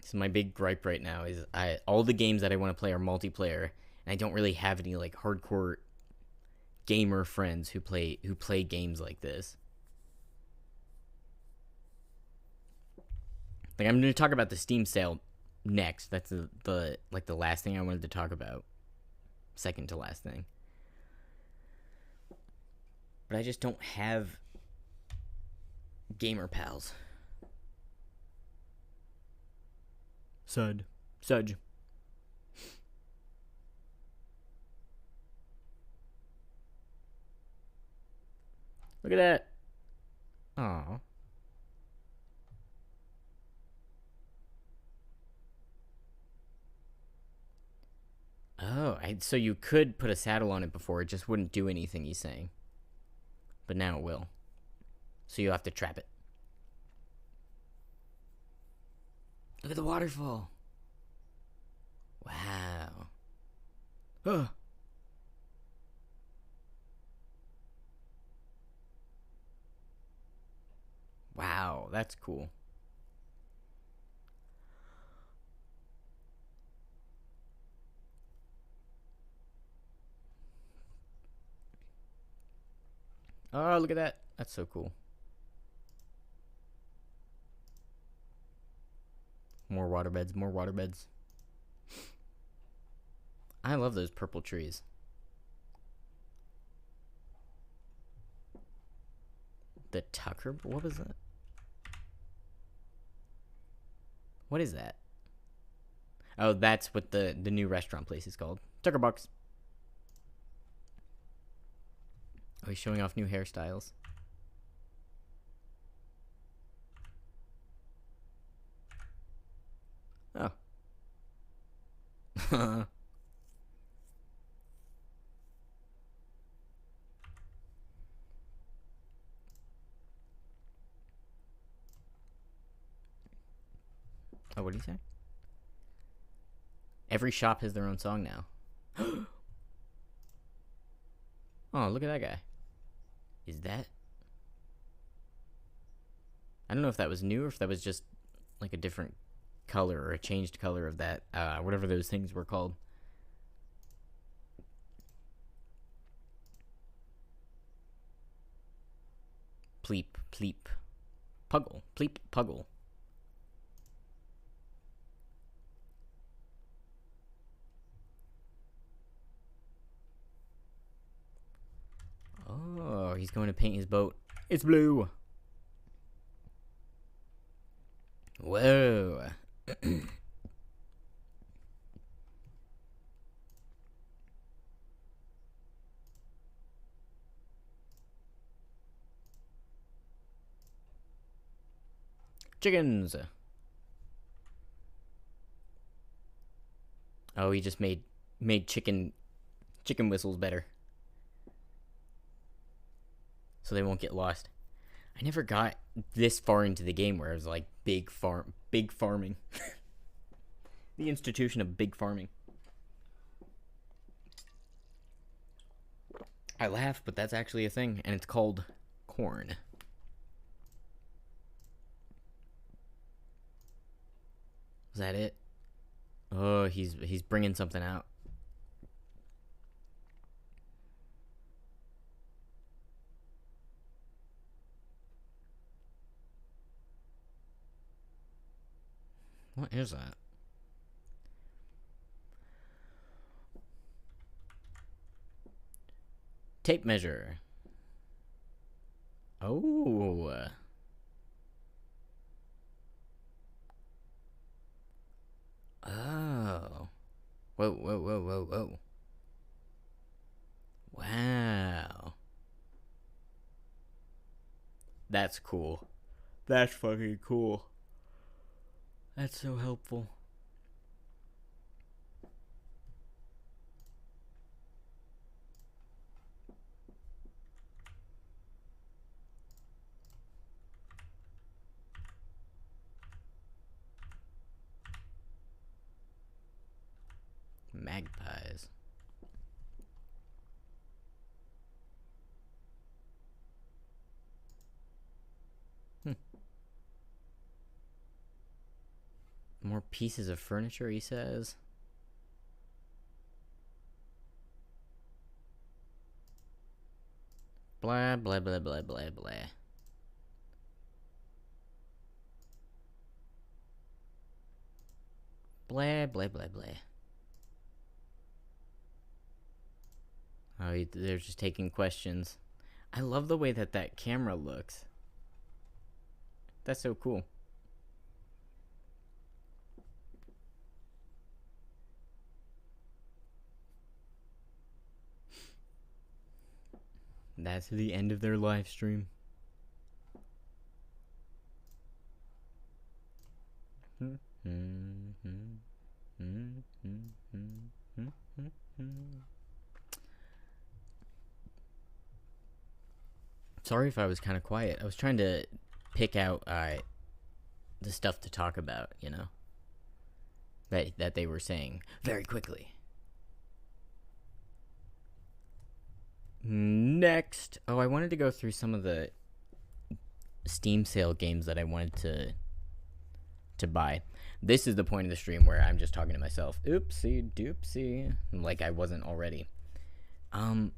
So my big gripe right now is all the games that I want to play are multiplayer, and I don't really have any like hardcore gamer friends who play games like this. Like, I'm going to talk about the Steam sale next. That's the last thing I wanted to talk about. Second to last thing. But I just don't have gamer pals. Sudge. Look at that. Aw. Oh, so you could put a saddle on it before. It just wouldn't do anything, he's saying. But now it will. So you'll have to trap it. Look at the waterfall. Wow. Oh. Wow, that's cool. Oh, look at that. That's so cool. More waterbeds, more waterbeds. I love those purple trees. The Tucker? What was that? What is that? Oh, that's what the new restaurant place is called. Tucker Box. Oh, he's showing off new hairstyles. Oh. Oh, what did he say? Every shop has their own song now. Oh, look at that guy. Is that? I don't know if that was new or if that was just like a different color or a changed color of that, whatever those things were called. Pleep, pleep. Puggle, pleep, puggle. Oh, he's going to paint his boat. It's blue. Whoa. Chickens. Oh, he just made chicken whistles better, so they won't get lost. I never got this far into the game where it was like big farming. The institution of big farming. I laugh, but that's actually a thing, and it's called corn. Is that it? Oh, he's bringing something out. What is that? Tape measure. Oh. Oh. Whoa, whoa, whoa, whoa, whoa. Wow. That's cool. That's fucking cool. That's so helpful. Magpies. More pieces of furniture, he says. Blah, blah, blah, blah, blah, blah. Blah, blah, blah, blah. Oh, they're just taking questions. I love the way that camera looks. That's so cool. That's the end of their live stream. Sorry if I was kind of quiet. I was trying to pick out the stuff to talk about, you know, that they were saying very quickly. Next, I wanted to go through some of the Steam sale games that I wanted to buy. This is the point of the stream where I'm just talking to myself. Oopsie doopsie, like I wasn't already. But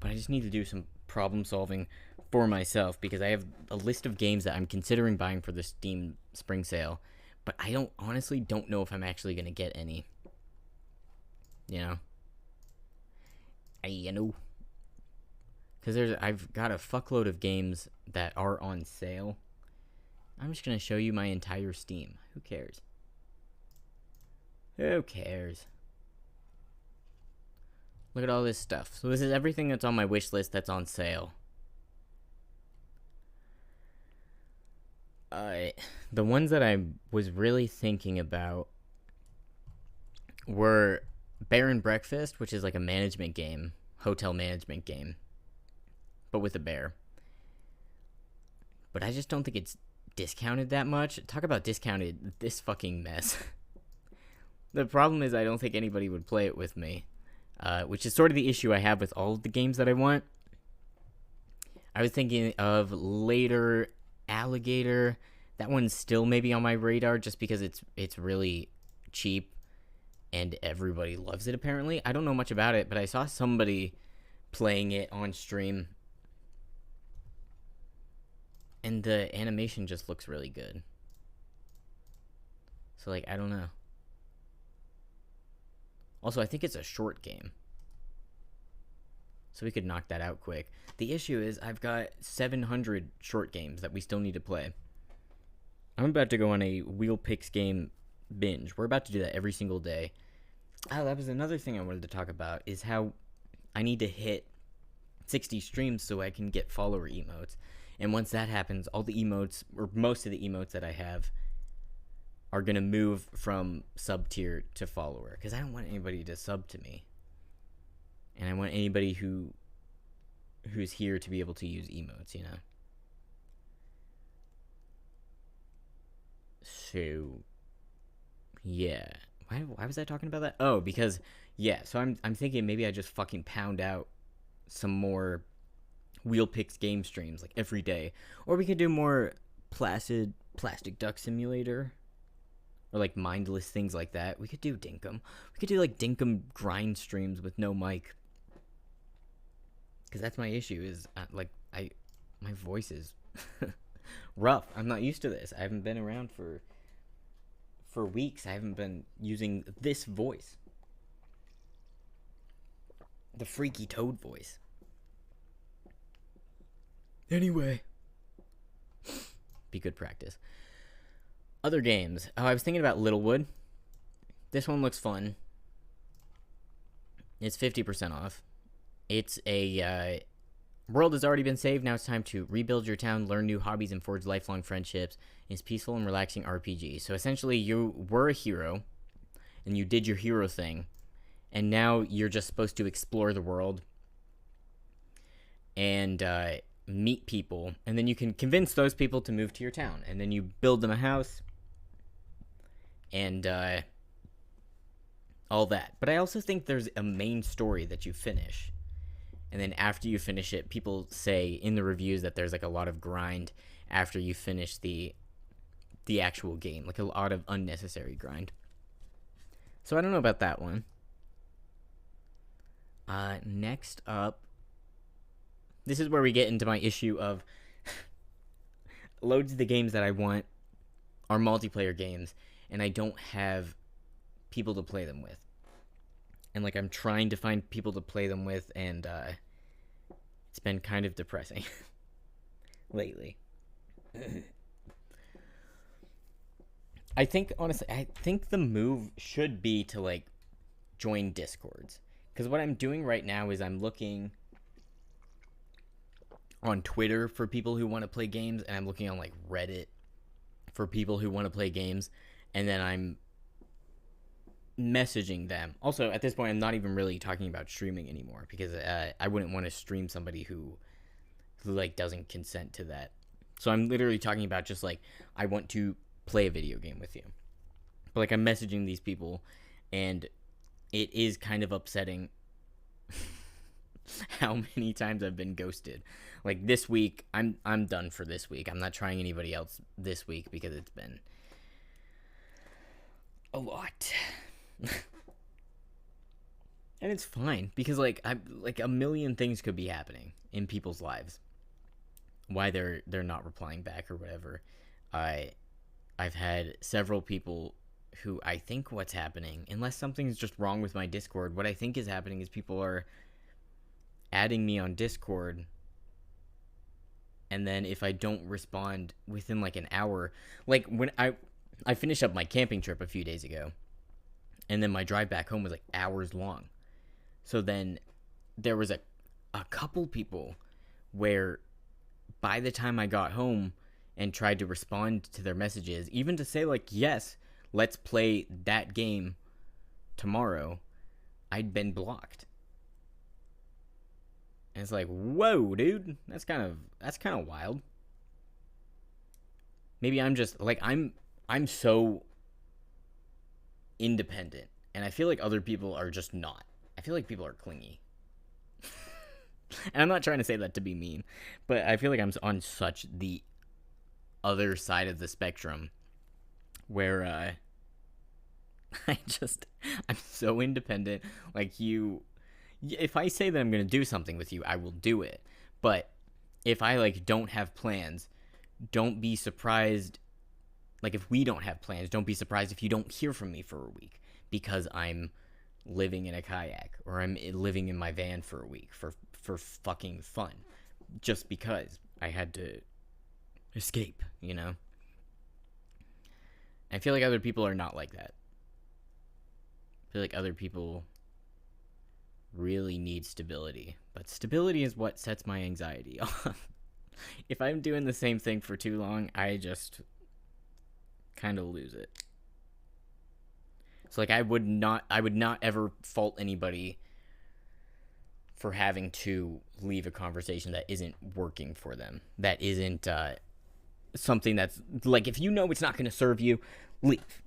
I just need to do some problem solving for myself because I have a list of games that I'm considering buying for the Steam spring sale, but I honestly don't know if I'm actually gonna get any. You know. Because I've got a fuckload of games that are on sale. I'm just gonna show you my entire Steam. Who cares? Who cares? Look at all this stuff. So this is everything that's on my wish list that's on sale. The ones that I was really thinking about were Bear and Breakfast, which is like a management game, hotel management game, but with a bear. But I just don't think it's discounted that much. Talk about discounted, this fucking mess. The problem is I don't think anybody would play it with me, which is sort of the issue I have with all of the games that I want. I was thinking of Later Alligator. That one's still maybe on my radar just because it's really cheap and everybody loves it apparently. I don't know much about it, but I saw somebody playing it on stream and the animation just looks really good. So like, I don't know. Also, I think it's a short game, so we could knock that out quick. The issue is I've got 700 short games that we still need to play. I'm about to go on a Wheel Picks game binge. We're about to do that every single day. Oh, that was another thing I wanted to talk about, is how I need to hit 60 streams so I can get follower emotes. And once that happens, all the emotes, or most of the emotes that I have, are going to move from sub tier to follower. Because I don't want anybody to sub to me. And I want anybody who's here to be able to use emotes, you know? So yeah, why was I talking about that? Oh, because yeah. So I'm thinking maybe I just fucking pound out some more wheel picks game streams like every day, or we could do more placid plastic duck simulator, or like mindless things like that. We could do dinkum. We could do like dinkum grind streams with no mic, because that's my issue. Is my voice is rough. I'm not used to this. I haven't been around for weeks. I haven't been using this voice, the freaky toad voice. Anyway, be good practice. Other games. Oh, I was thinking about Littlewood. This one looks fun. It's 50% off. It's a world has already been saved. Now it's time to rebuild your town, learn new hobbies, and forge lifelong friendships. It's peaceful and relaxing RPG. So essentially, you were a hero, and you did your hero thing, and now you're just supposed to explore the world and meet people, and then you can convince those people to move to your town, and then you build them a house and all that. But I also think there's a main story that you finish, and then after you finish it, people say in the reviews that there's like a lot of grind after you finish the actual game, like a lot of unnecessary grind. So I don't know about that one. Next up, this is where we get into my issue of loads of the games that I want are multiplayer games, and I don't have people to play them with. And like I'm trying to find people to play them with, and it's been kind of depressing lately. I think the move should be to like join Discords, because what I'm doing right now is I'm looking on Twitter for people who want to play games, and I'm looking on like Reddit for people who want to play games, and then I'm messaging them. Also, at this point, I'm not even really talking about streaming anymore, because I wouldn't want to stream somebody who like doesn't consent to that. So I'm literally talking about just like, I want to play a video game with you. But like I'm messaging these people, and it is kind of upsetting how many times I've been ghosted. Like this week, I'm done for this week. I'm not trying anybody else this week because it's been a lot. And it's fine, because like a million things could be happening in people's lives. Why they're not replying back or whatever. I've had several people who I think what's happening, unless something's just wrong with my Discord, what I think is happening is people are adding me on Discord, and then if I don't respond within like an hour, like when I finished up my camping trip a few days ago, and then my drive back home was like hours long. So then there was a couple people where by the time I got home and tried to respond to their messages, even to say like, yes, let's play that game tomorrow, I'd been blocked. And it's like, whoa, dude, that's kind of wild. Maybe I'm just like, I'm so independent, and I feel like other people are just not. I feel like people are clingy. And I'm not trying to say that to be mean, but I feel like I'm on such the other side of the spectrum where I'm so independent. Like if I say that I'm going to do something with you, I will do it. But if I like don't have plans, don't be surprised. Like if we don't have plans, don't be surprised if you don't hear from me for a week, because I'm living in a kayak, or I'm living in my van for a week for fucking fun, just because I had to escape, you know? I feel like other people are not like that. I feel like other people really need stability, but stability is what sets my anxiety off. If I'm doing the same thing for too long, I just kind of lose it. So like I would not ever fault anybody for having to leave a conversation that isn't working for them, that isn't something that's like, if you know it's not going to serve you, leave.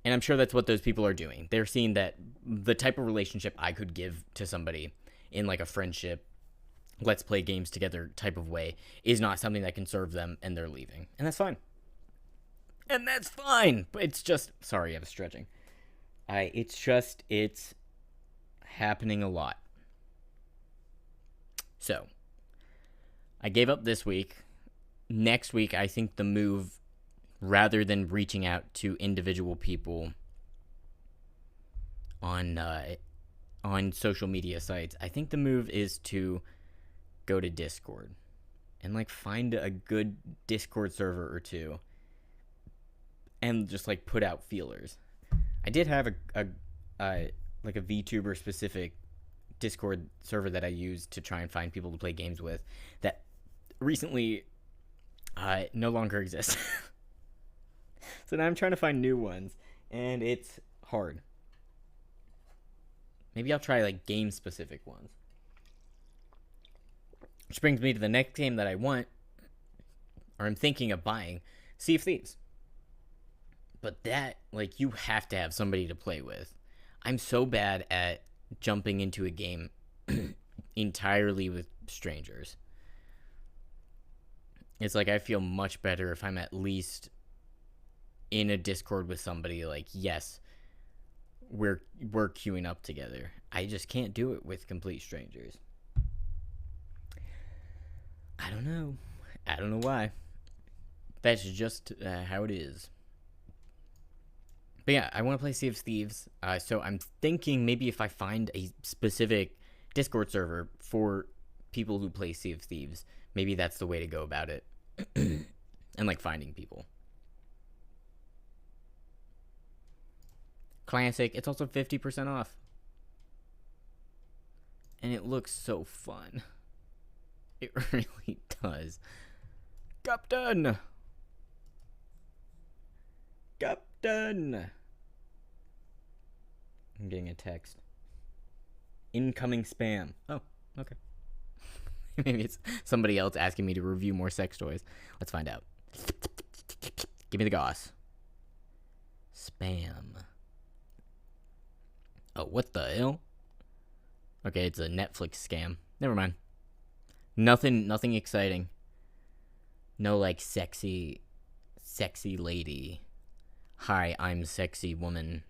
And I'm sure that's what those people are doing. They're seeing that the type of relationship I could give to somebody in like a friendship, let's play games together type of way is not something that can serve them, and they're leaving. And that's fine. And that's fine. But it's just, sorry, I was stretching. It's happening a lot. So, I gave up this week. Next week, I think the move, rather than reaching out to individual people on social media sites, I think the move is to go to Discord and like find a good Discord server or two and just like put out feelers. I did have a like a VTuber specific Discord server that I used to try and find people to play games with that recently no longer exists. So now I'm trying to find new ones, and it's hard. Maybe I'll try like game specific ones. Which brings me to the next game that I want, or I'm thinking of buying, Sea of Thieves. But that, like, you have to have somebody to play with. I'm so bad at jumping into a game entirely with strangers. It's like I feel much better if I'm at least in a Discord with somebody. Like, yes, we're queuing up together. I just can't do it with complete strangers. I don't know why. That's just how it is. But yeah, I want to play Sea of Thieves. So I'm thinking maybe if I find a specific Discord server for people who play Sea of Thieves, maybe that's the way to go about it. And like finding people. Classic. It's also 50% off. And it looks so fun. It really does. Captain! Captain! I'm getting a text. Incoming spam. Oh, okay. Maybe it's somebody else asking me to review more sex toys. Let's find out. Give me the goss. Spam. Oh, what the hell? Okay, it's a Netflix scam. Never mind. Nothing exciting. No, like, sexy lady. Hi, I'm sexy woman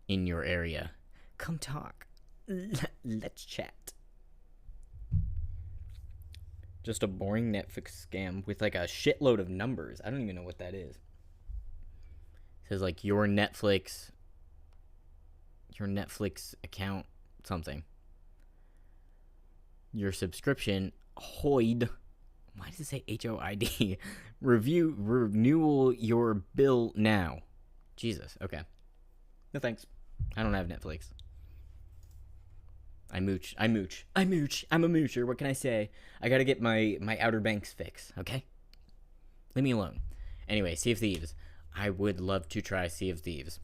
in your area. Come talk. Let's chat. Just a boring Netflix scam with like a shitload of numbers. I don't even know what that is. It says like your Netflix account something. Your subscription HOID. Why does it say HOID? Renewal your bill now. Jesus. Okay. No thanks. I don't have Netflix. I mooch. I'm a moocher. What can I say? I gotta get my Outer Banks fix, okay? Leave me alone. Anyway, Sea of Thieves. I would love to try Sea of Thieves.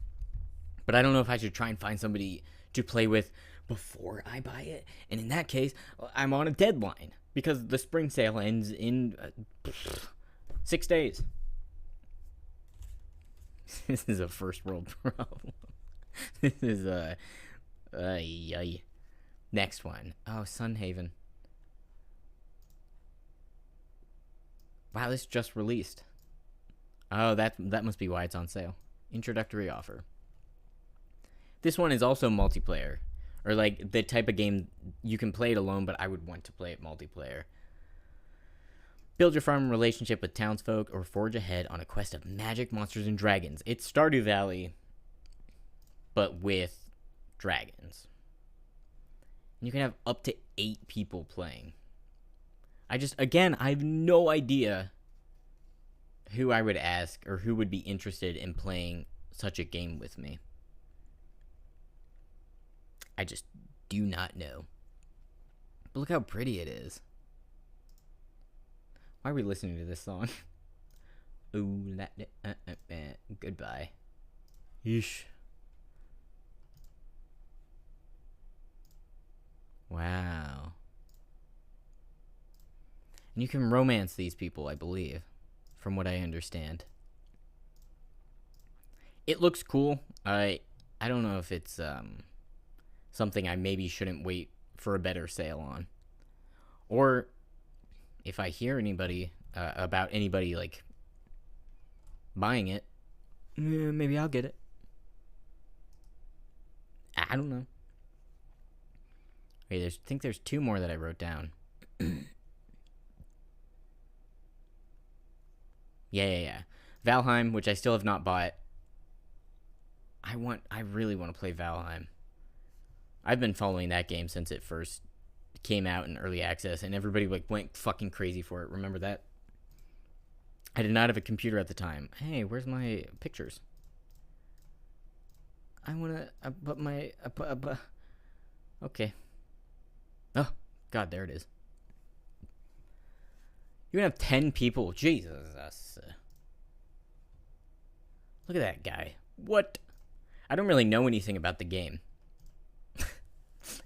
But I don't know if I should try and find somebody to play with before I buy it. And in that case, I'm on a deadline. Because the spring sale ends in 6 days. This is a first world problem. This is next one. Oh, Sunhaven. Wow, this just released. Oh, that must be why it's on sale. Introductory offer. This one is also multiplayer. Or like the type of game you can play it alone, but I would want to play it multiplayer. Build your farm relationship with townsfolk or forge ahead on a quest of magic, monsters, and dragons. It's Stardew Valley, but with dragons. And you can have up to 8 people playing. I have no idea who I would ask or who would be interested in playing such a game with me. I just do not know. But look how pretty it is. Why are we listening to this song? Ooh, goodbye. Yeesh. Wow. And you can romance these people, I believe. from what I understand. It looks cool. I don't know if it's something I maybe shouldn't wait for a better sale on, or if I hear anybody about anybody like buying it, maybe I'll get it. I don't know. Wait, I think there's 2 more that I wrote down. Yeah. Valheim, which I still have not bought. I really want to play Valheim. I've been following that game since it first came out in early access, and everybody like went fucking crazy for it. Remember that? I did not have a computer at the time. Hey, where's my pictures? I wanna put my okay. Oh God, there it is. You have 10 people. Jesus. Look at that guy. What? I don't really know anything about the game.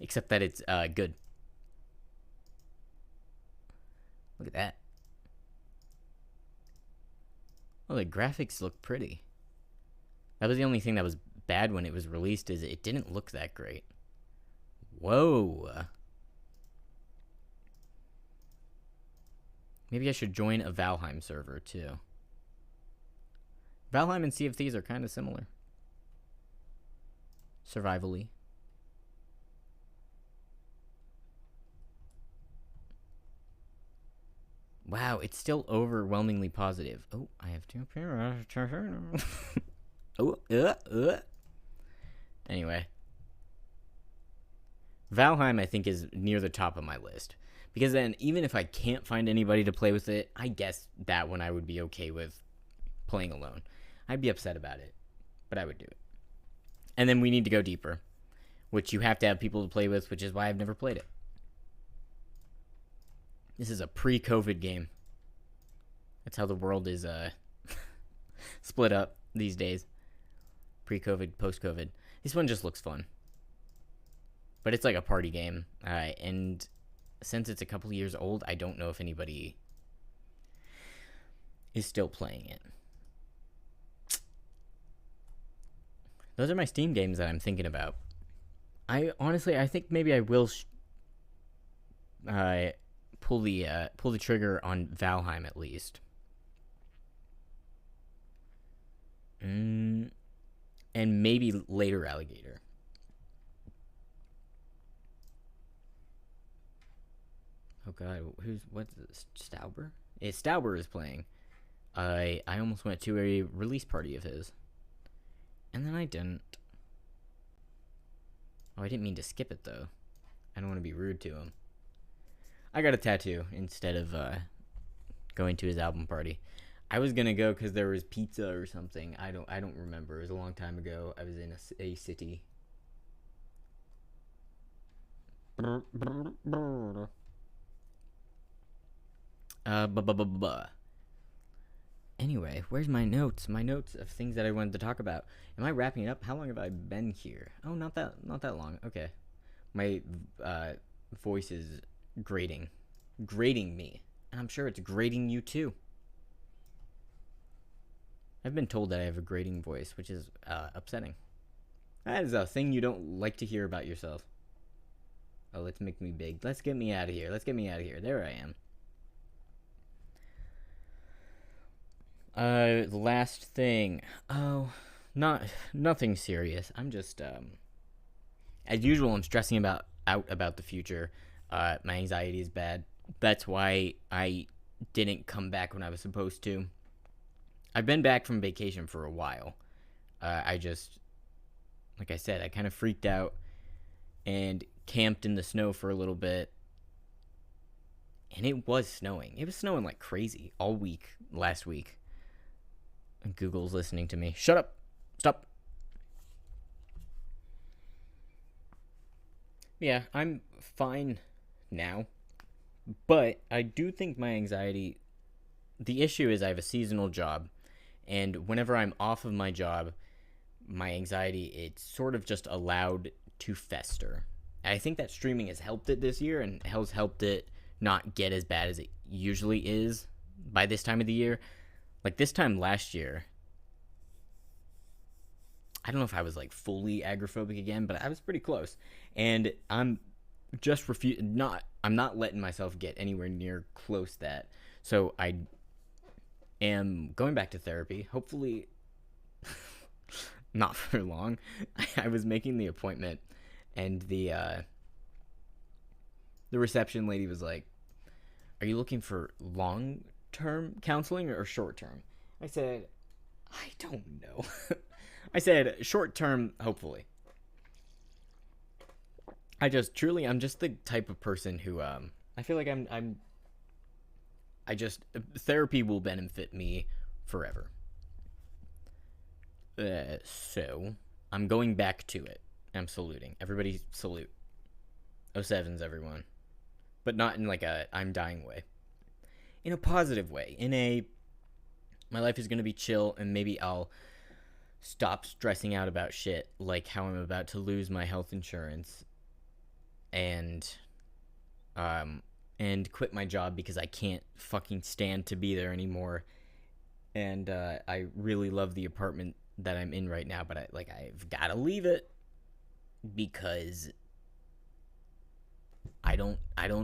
Except that it's good. Look at that. Oh, the graphics look pretty. That was the only thing that was bad when it was released, is it didn't look that great. Whoa. Maybe I should join a Valheim server, too. Valheim and Sea of Thieves are kind of similar. Survivally. Wow, it's still overwhelmingly positive. Oh, I have 2 pairs. Anyway. Valheim, I think, is near the top of my list. Because then, even if I can't find anybody to play with it, I guess that one I would be okay with playing alone. I'd be upset about it, but I would do it. And then we need to go deeper, which you have to have people to play with, which is why I've never played it. This is a pre-COVID game. That's how the world is split up these days. Pre-COVID, post-COVID. This one just looks fun. But it's like a party game. And since it's a couple years old, I don't know if anybody is still playing it. Those are my Steam games that I'm thinking about. I think maybe I will pull the trigger on Valheim at least. And maybe later Alligator. Oh God, what's this? Stauber? Yeah, Stauber is playing. I almost went to a release party of his, and then I didn't. Oh, I didn't mean to skip it though. I don't want to be rude to him. I got a tattoo instead of going to his album party. I was gonna go because there was pizza or something. I don't remember. It was a long time ago. I was in a city. Anyway, where's my notes? My notes of things that I wanted to talk about. Am I wrapping it up? How long have I been here? Oh, not that long. Okay. My voice is grating me, and I'm sure it's grating you too. I've been told that I have a grating voice, which is upsetting. That is a thing you don't like to hear about yourself. Oh, let's make me big. Let's get me out of here. There I am. The last thing. Oh, nothing serious. I'm just as usual, I'm stressing out about the future. My anxiety is bad. That's why I didn't come back when I was supposed to. I've been back from vacation for a while. I just, like I said, I kind of freaked out and camped in the snow for a little bit. And it was snowing. It was snowing like crazy all week last week. And Google's listening to me. Shut up. Stop. Yeah, I'm fine now. But I do think my anxiety... The issue is I have a seasonal job. And whenever I'm off of my job, my anxiety, it's sort of just allowed to fester. And I think that streaming has helped it this year and has helped it not get as bad as it usually is by this time of the year. Like this time last year, I don't know if I was like fully agoraphobic again, but I was pretty close. And I'm just I'm not letting myself get anywhere near close that. So I am going back to therapy. Hopefully not for long. I was making the appointment and the reception lady was like, "Are you looking for long-term counseling or short-term?" I said, "I don't know." I said, "Short-term, hopefully." I'm just the type of person who I feel like I just therapy will benefit me forever. So I'm going back to it. I'm saluting. Everybody salute. Oh sevens, everyone. But not in like a I'm dying way. In a positive way. In a my life is gonna be chill and maybe I'll stop stressing out about shit like how I'm about to lose my health insurance and um and quit my job because I can't fucking stand to be there anymore. And I really love the apartment that I'm in right now, but I've got to leave it because I don't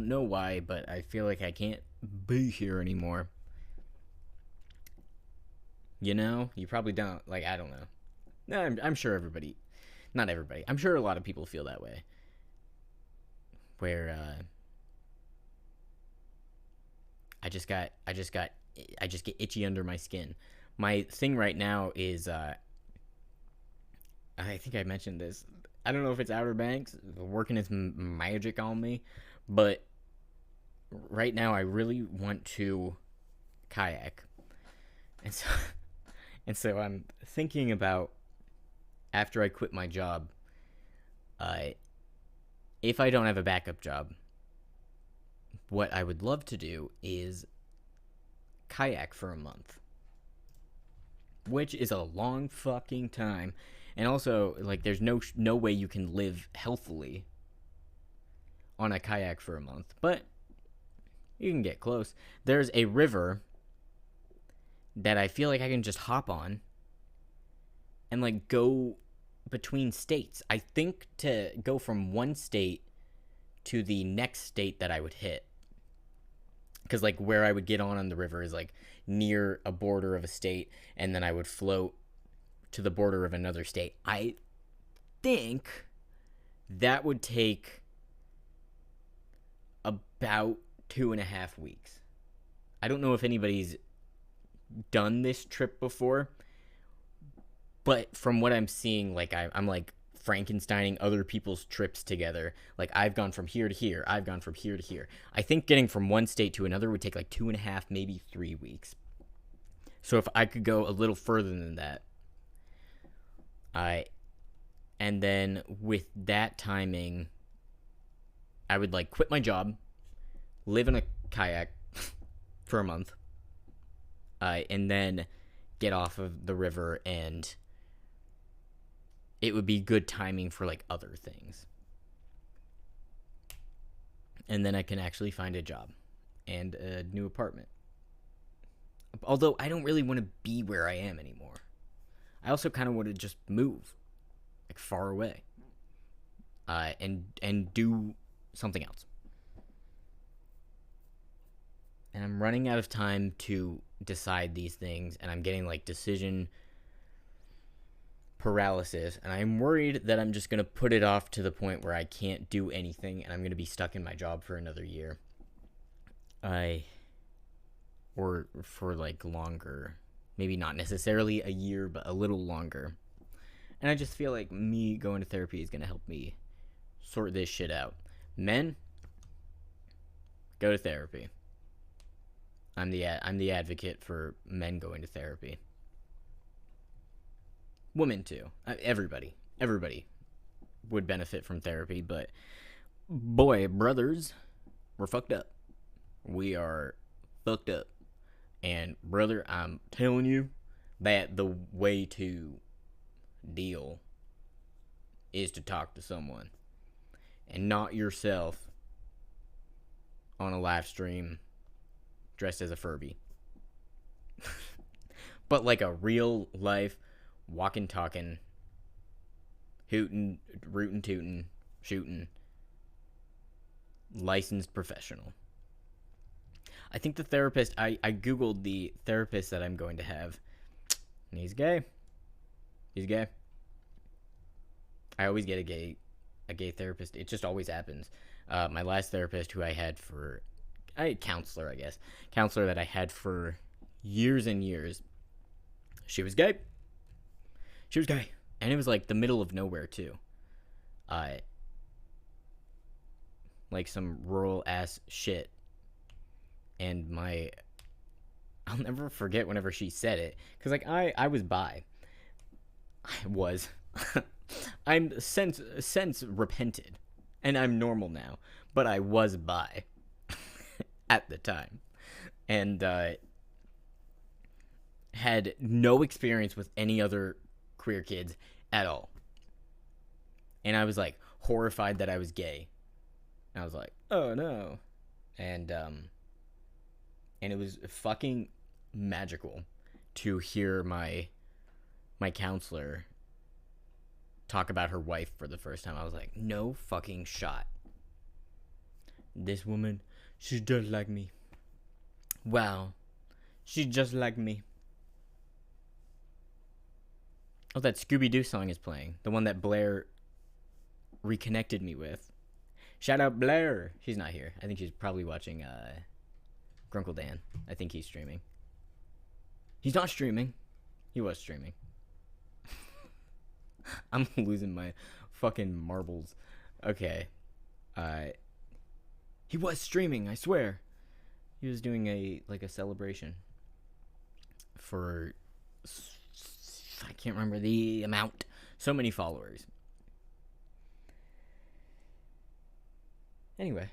know why, but I feel like I can't be here anymore. You know, you probably don't. Like I don't know. No, I'm sure everybody, not everybody. I'm sure a lot of people feel that way. Where I just get itchy under my skin. My thing right now is I think I mentioned this. I don't know if it's Outer Banks working its magic on me, but right now I really want to kayak, and so and so I'm thinking about after I quit my job, uh, if I don't have a backup job, what I would love to do is kayak for a month, which is a long fucking time. And also, like, there's no way you can live healthily on a kayak for a month, but you can get close. There's a river that I feel like I can just hop on and like go between states. I think to go from one state to the next state that I would hit, because like where I would get on the river is like near a border of a state, and then I would float to the border of another state. I think that would take about 2.5 weeks. I don't know if anybody's done this trip before, but from what I'm seeing, like I'm like Frankensteining other people's trips together. Like I've gone from here to here, I've gone from here to here. I think getting from one state to another would take like 2.5, maybe 3 weeks. So if I could go a little further than that, and then with that timing, I would like quit my job, live in a kayak for a month, and then get off of the river, and it would be good timing for like other things. And then I can actually find a job and a new apartment. Although I don't really want to be where I am anymore. I also kind of want to just move, like far away, and do something else. And I'm running out of time to decide these things, and I'm getting like decision paralysis, and I'm worried that I'm just going to put it off to the point where I can't do anything, and I'm going to be stuck in my job for another year. Or for like longer. Maybe not necessarily a year, but a little longer. And I just feel like me going to therapy is going to help me sort this shit out. Men, go to therapy. I'm the advocate for men going to therapy. Women too. Everybody would benefit from therapy, but boy, brothers, we're fucked up. We are fucked up. And brother, I'm telling you that the way to deal is to talk to someone and not yourself on a live stream dressed as a Furby. but like a real life, walking, talking, hooting, rootin', tootin', shooting, licensed professional. I think the therapist, I Googled the therapist that I'm going to have, and he's gay. He's gay. I always get a gay therapist. It just always happens. My last therapist, who I had for, counselor, I guess, counselor that I had for years and years, she was gay. She was gay, and it was like the middle of nowhere too. Like some rural ass shit. And I'll never forget whenever she said it, because like I was bi. I was. I'm since repented, and I'm normal now. But I was bi at the time, and had no experience with any other queer kids at all. And I was like horrified that I was gay. And I was like, oh no, and it was fucking magical to hear my counselor talk about her wife for the first time. I was like, no fucking shot. This woman, she's just like me. Wow. She's just like me. Oh, that Scooby-Doo song is playing. The one that Blair reconnected me with. Shout out Blair. She's not here. I think she's probably watching Grunkle Dan. I think he's streaming. He's not streaming. He was streaming. I'm losing my fucking marbles. Okay. He was streaming, I swear. He was doing a celebration for, I can't remember the amount. So many followers. Anyway.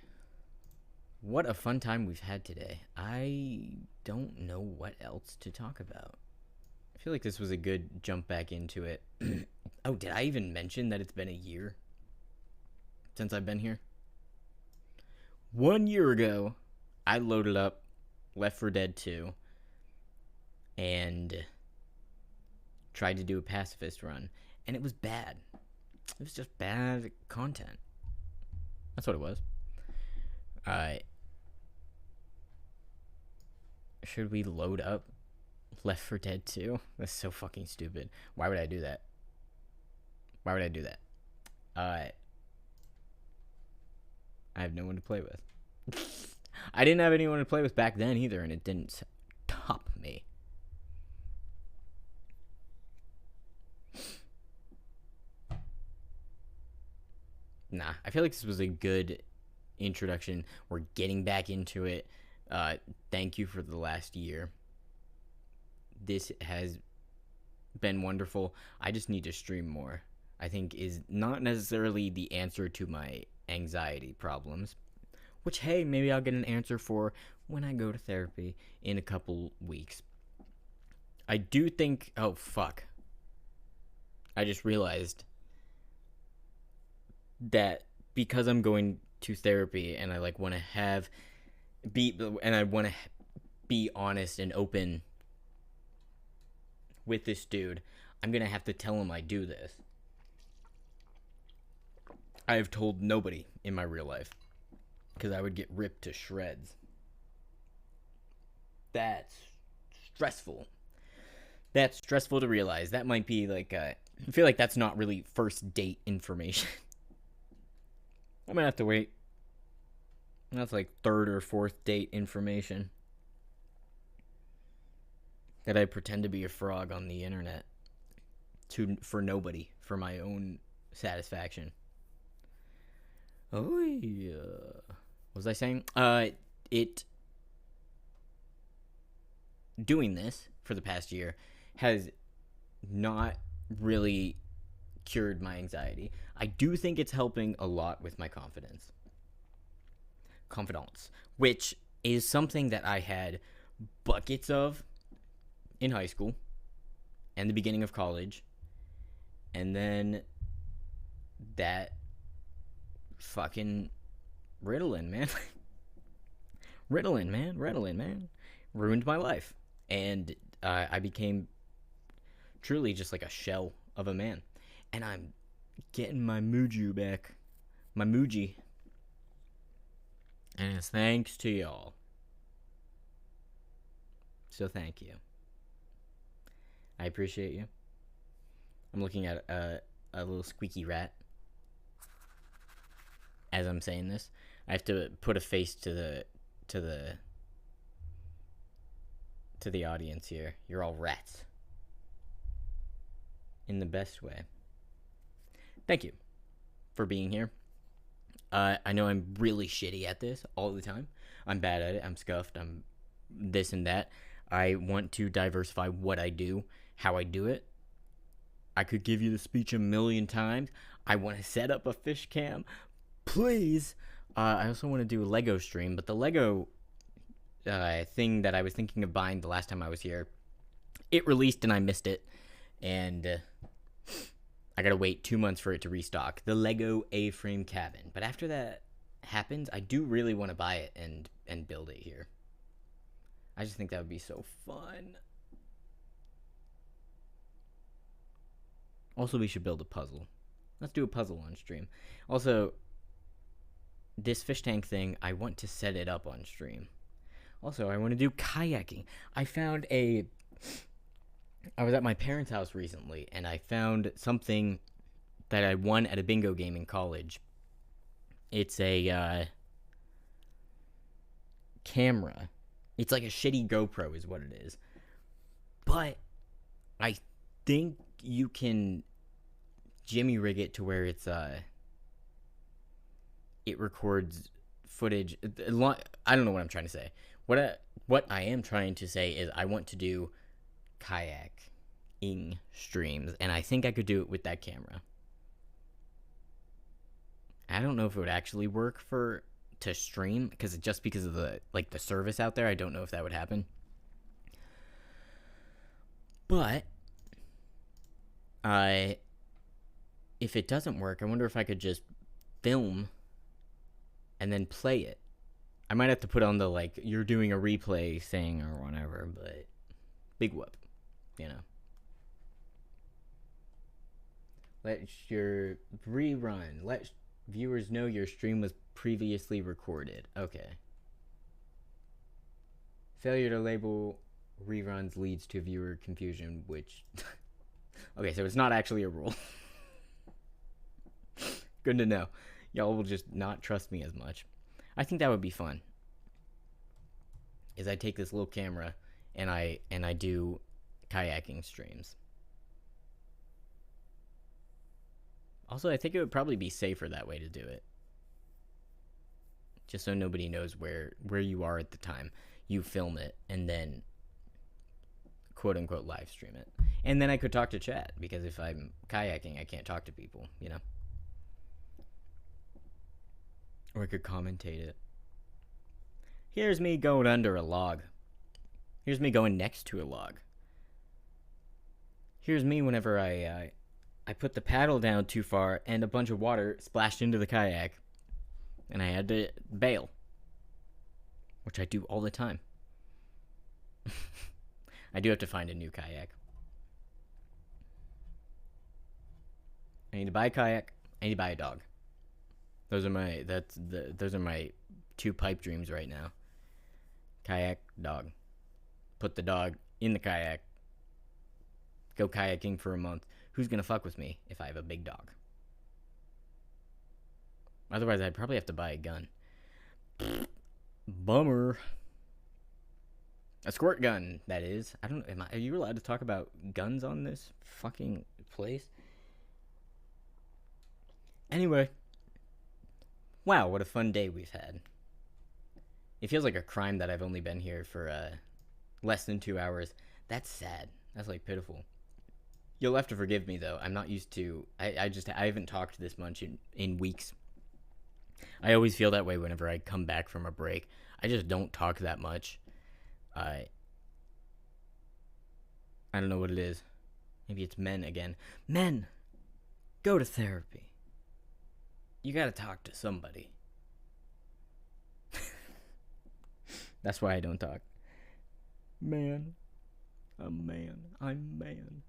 What a fun time we've had today. I don't know what else to talk about. I feel like this was a good jump back into it. Oh, did I even mention that it's been a year since I've been here? 1 year ago, I loaded up Left 4 Dead 2 and tried to do a pacifist run, and it was bad. It was just bad content. That's what it was. Should we load up Left 4 Dead 2? That's so fucking stupid. Why would I do that? Why would I do that? I have no one to play with. I didn't have anyone to play with back then either, and it didn't stop me. Nah, I feel like this was a good introduction. We're getting back into it. Thank you for the last year. This has been wonderful. I just need to stream more. I think is not necessarily the answer to my anxiety problems, which, hey, maybe I'll get an answer for when I go to therapy in a couple weeks. I do think, oh fuck, I just realized that because I'm going to therapy and I want to be honest and open with this dude, I'm gonna have to tell him I do this. I have told nobody in my real life because I would get ripped to shreds. That's stressful. That's stressful to realize. That might be I feel like that's not really first date information. I'm gonna have to wait. That's third or fourth date information. That I pretend to be a frog on the internet. For nobody. For my own satisfaction. Oh yeah. What was I saying? Doing this for the past year has not really cured my anxiety. I do think it's helping a lot with my confidence, which is something that I had buckets of in high school and the beginning of college, and then that fucking Ritalin, man. Ritalin, man. Ruined my life. And I became truly just like a shell of a man. And I'm getting my Muju back. My Muji. And it's thanks to y'all. So thank you. I appreciate you. I'm looking at a little squeaky rat as I'm saying this. I have to put a face to the audience here. You're all rats. In the best way. Thank you for being here. I know I'm really shitty at this all the time. I'm bad at it. I'm scuffed. I'm this and that. I want to diversify what I do, how I do it. I could give you the speech a million times. I want to set up a fish cam. Please. I also want to do a Lego stream, but the Lego thing that I was thinking of buying the last time I was here, it released and I missed it. And I gotta wait 2 months for it to restock. The Lego A-frame cabin. But after that happens, I do really want to buy it and build it here. I just think that would be so fun. Also, we should build a puzzle. Let's do a puzzle on stream. Also, this fish tank thing, I want to set it up on stream. Also, I want to do kayaking. I was at my parents' house recently, and I found something that I won at a bingo game in college. It's a camera. It's like a shitty GoPro is what it is. But I think you can jimmy rig it to where it's it records footage. I don't know what I'm trying to say. What I am trying to say is I want to do kayaking streams, and I think I could do it with that camera. I don't know if it would actually work to stream because of the service out there. I don't know if that would happen. But if it doesn't work, I wonder if I could just film and then play it. I might have to put on the you're doing a replay thing or whatever, but big whoop, you know. Let your rerun. Let viewers know your stream was previously recorded. Okay. Failure to label reruns leads to viewer confusion, which... Okay, so it's not actually a rule. Good to know. Y'all will just not trust me as much. I think that would be fun. Is I take this little camera and I do kayaking streams. Also, I think it would probably be safer that way to do it. Just so nobody knows where you are at the time. You film it and then quote-unquote live stream it. And then I could talk to chat, because if I'm kayaking, I can't talk to people, you know? Or I could commentate it. Here's me going under a log. Here's me going next to a log. Here's me whenever I put the paddle down too far and a bunch of water splashed into the kayak. And I had to bail. Which I do all the time. I do have to find a new kayak. I need to buy a kayak. I need to buy a dog. Those are my 2 pipe dreams right now. Kayak, dog. Put the dog in the kayak. Go kayaking for a month. Who's gonna fuck with me if I have a big dog? Otherwise, I'd probably have to buy a gun. Bummer. A squirt gun, that is. I don't know. Are you allowed to talk about guns on this fucking place? Anyway. Wow, what a fun day we've had. It feels like a crime that I've only been here for less than 2 hours. That's sad. That's pitiful. You'll have to forgive me though. I'm not used to. I haven't talked this much in weeks. I always feel that way whenever I come back from a break. I just don't talk that much. I don't know what it is. Maybe it's men again. Men, go to therapy. You gotta talk to somebody. That's why I don't talk. Man. I'm man. I'm man.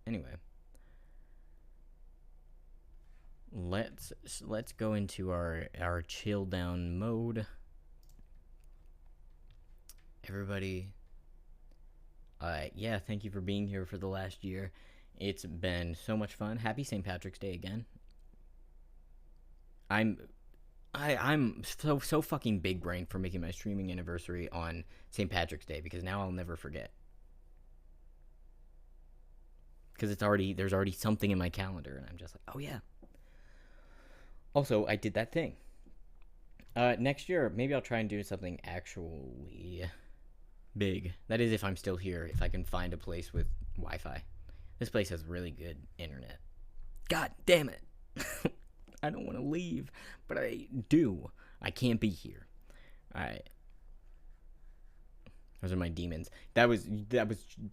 Anyway, let's go into our chill down mode. Everybody, yeah, thank you for being here for the last year. It's been so much fun. Happy St. Patrick's Day again. I'm so fucking big brain for making my streaming anniversary on St. Patrick's Day, because now I'll never forget. Because there's already something in my calendar, and I'm just like, oh yeah. Also, I did that thing. Next year, maybe I'll try and do something actually big. That is, if I'm still here, if I can find a place with Wi-Fi. This place has really good internet. God damn it. I don't want to leave, but I do. I can't be here. Alright. Those are my demons. That was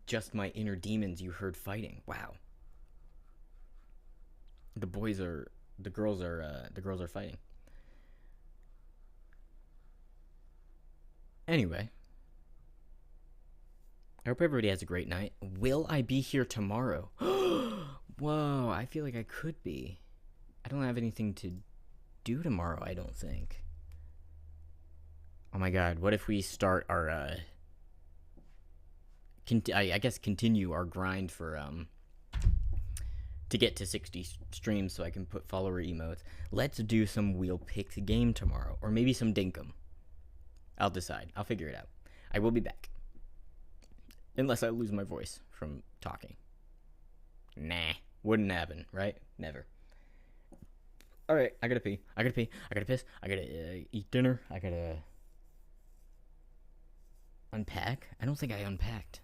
just my inner demons you heard fighting. Wow. The girls are fighting. Anyway, I hope everybody has a great night. Will I be here tomorrow? Whoa, I feel like I could be. I don't have anything to do tomorrow, I don't think. Oh my god, what if we start our, I guess continue our grind for, to get to 60 streams so I can put follower emotes. Let's do some wheel pics game tomorrow, or maybe some dinkum. I'll decide. I'll figure it out. I will be back. Unless I lose my voice from talking. Nah, wouldn't happen, right? Never. Alright, I gotta pee. I gotta pee. I gotta piss. I gotta eat dinner. I gotta unpack. I don't think I unpacked.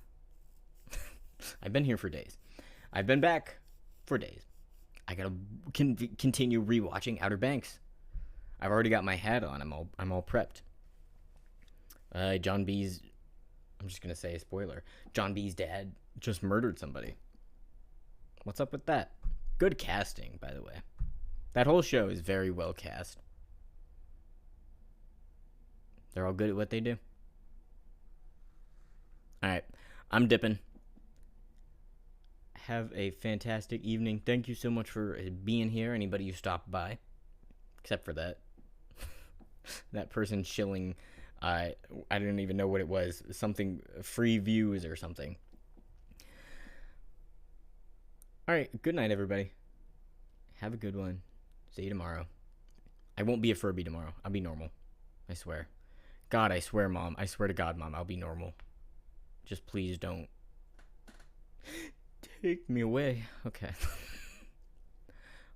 I've been here for days. I've been back for days. I gotta continue rewatching Outer Banks. I've already got my hat on. I'm all prepped. John B's. I'm just gonna say a spoiler. John B's dad just murdered somebody. What's up with that? Good casting, by the way. That whole show is very well cast. They're all good at what they do. Alright, I'm dipping. Have a fantastic evening. Thank you so much for being here, anybody who stopped by. Except for that. That person shilling, I didn't even know what it was. Something, free views or something. Alright, good night, everybody. Have a good one. See you tomorrow. I won't be a Furby tomorrow. I'll be normal. I swear. God, I swear, Mom. I swear to God, Mom, I'll be normal. Just please don't take me away. Okay.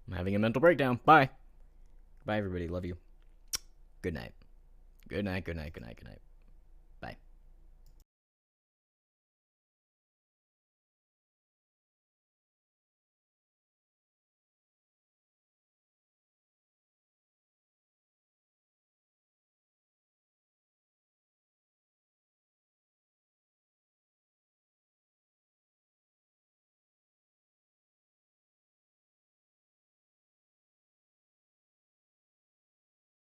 I'm having a mental breakdown. Bye. Bye, everybody. Love you. Good night. Good night, good night, good night, good night.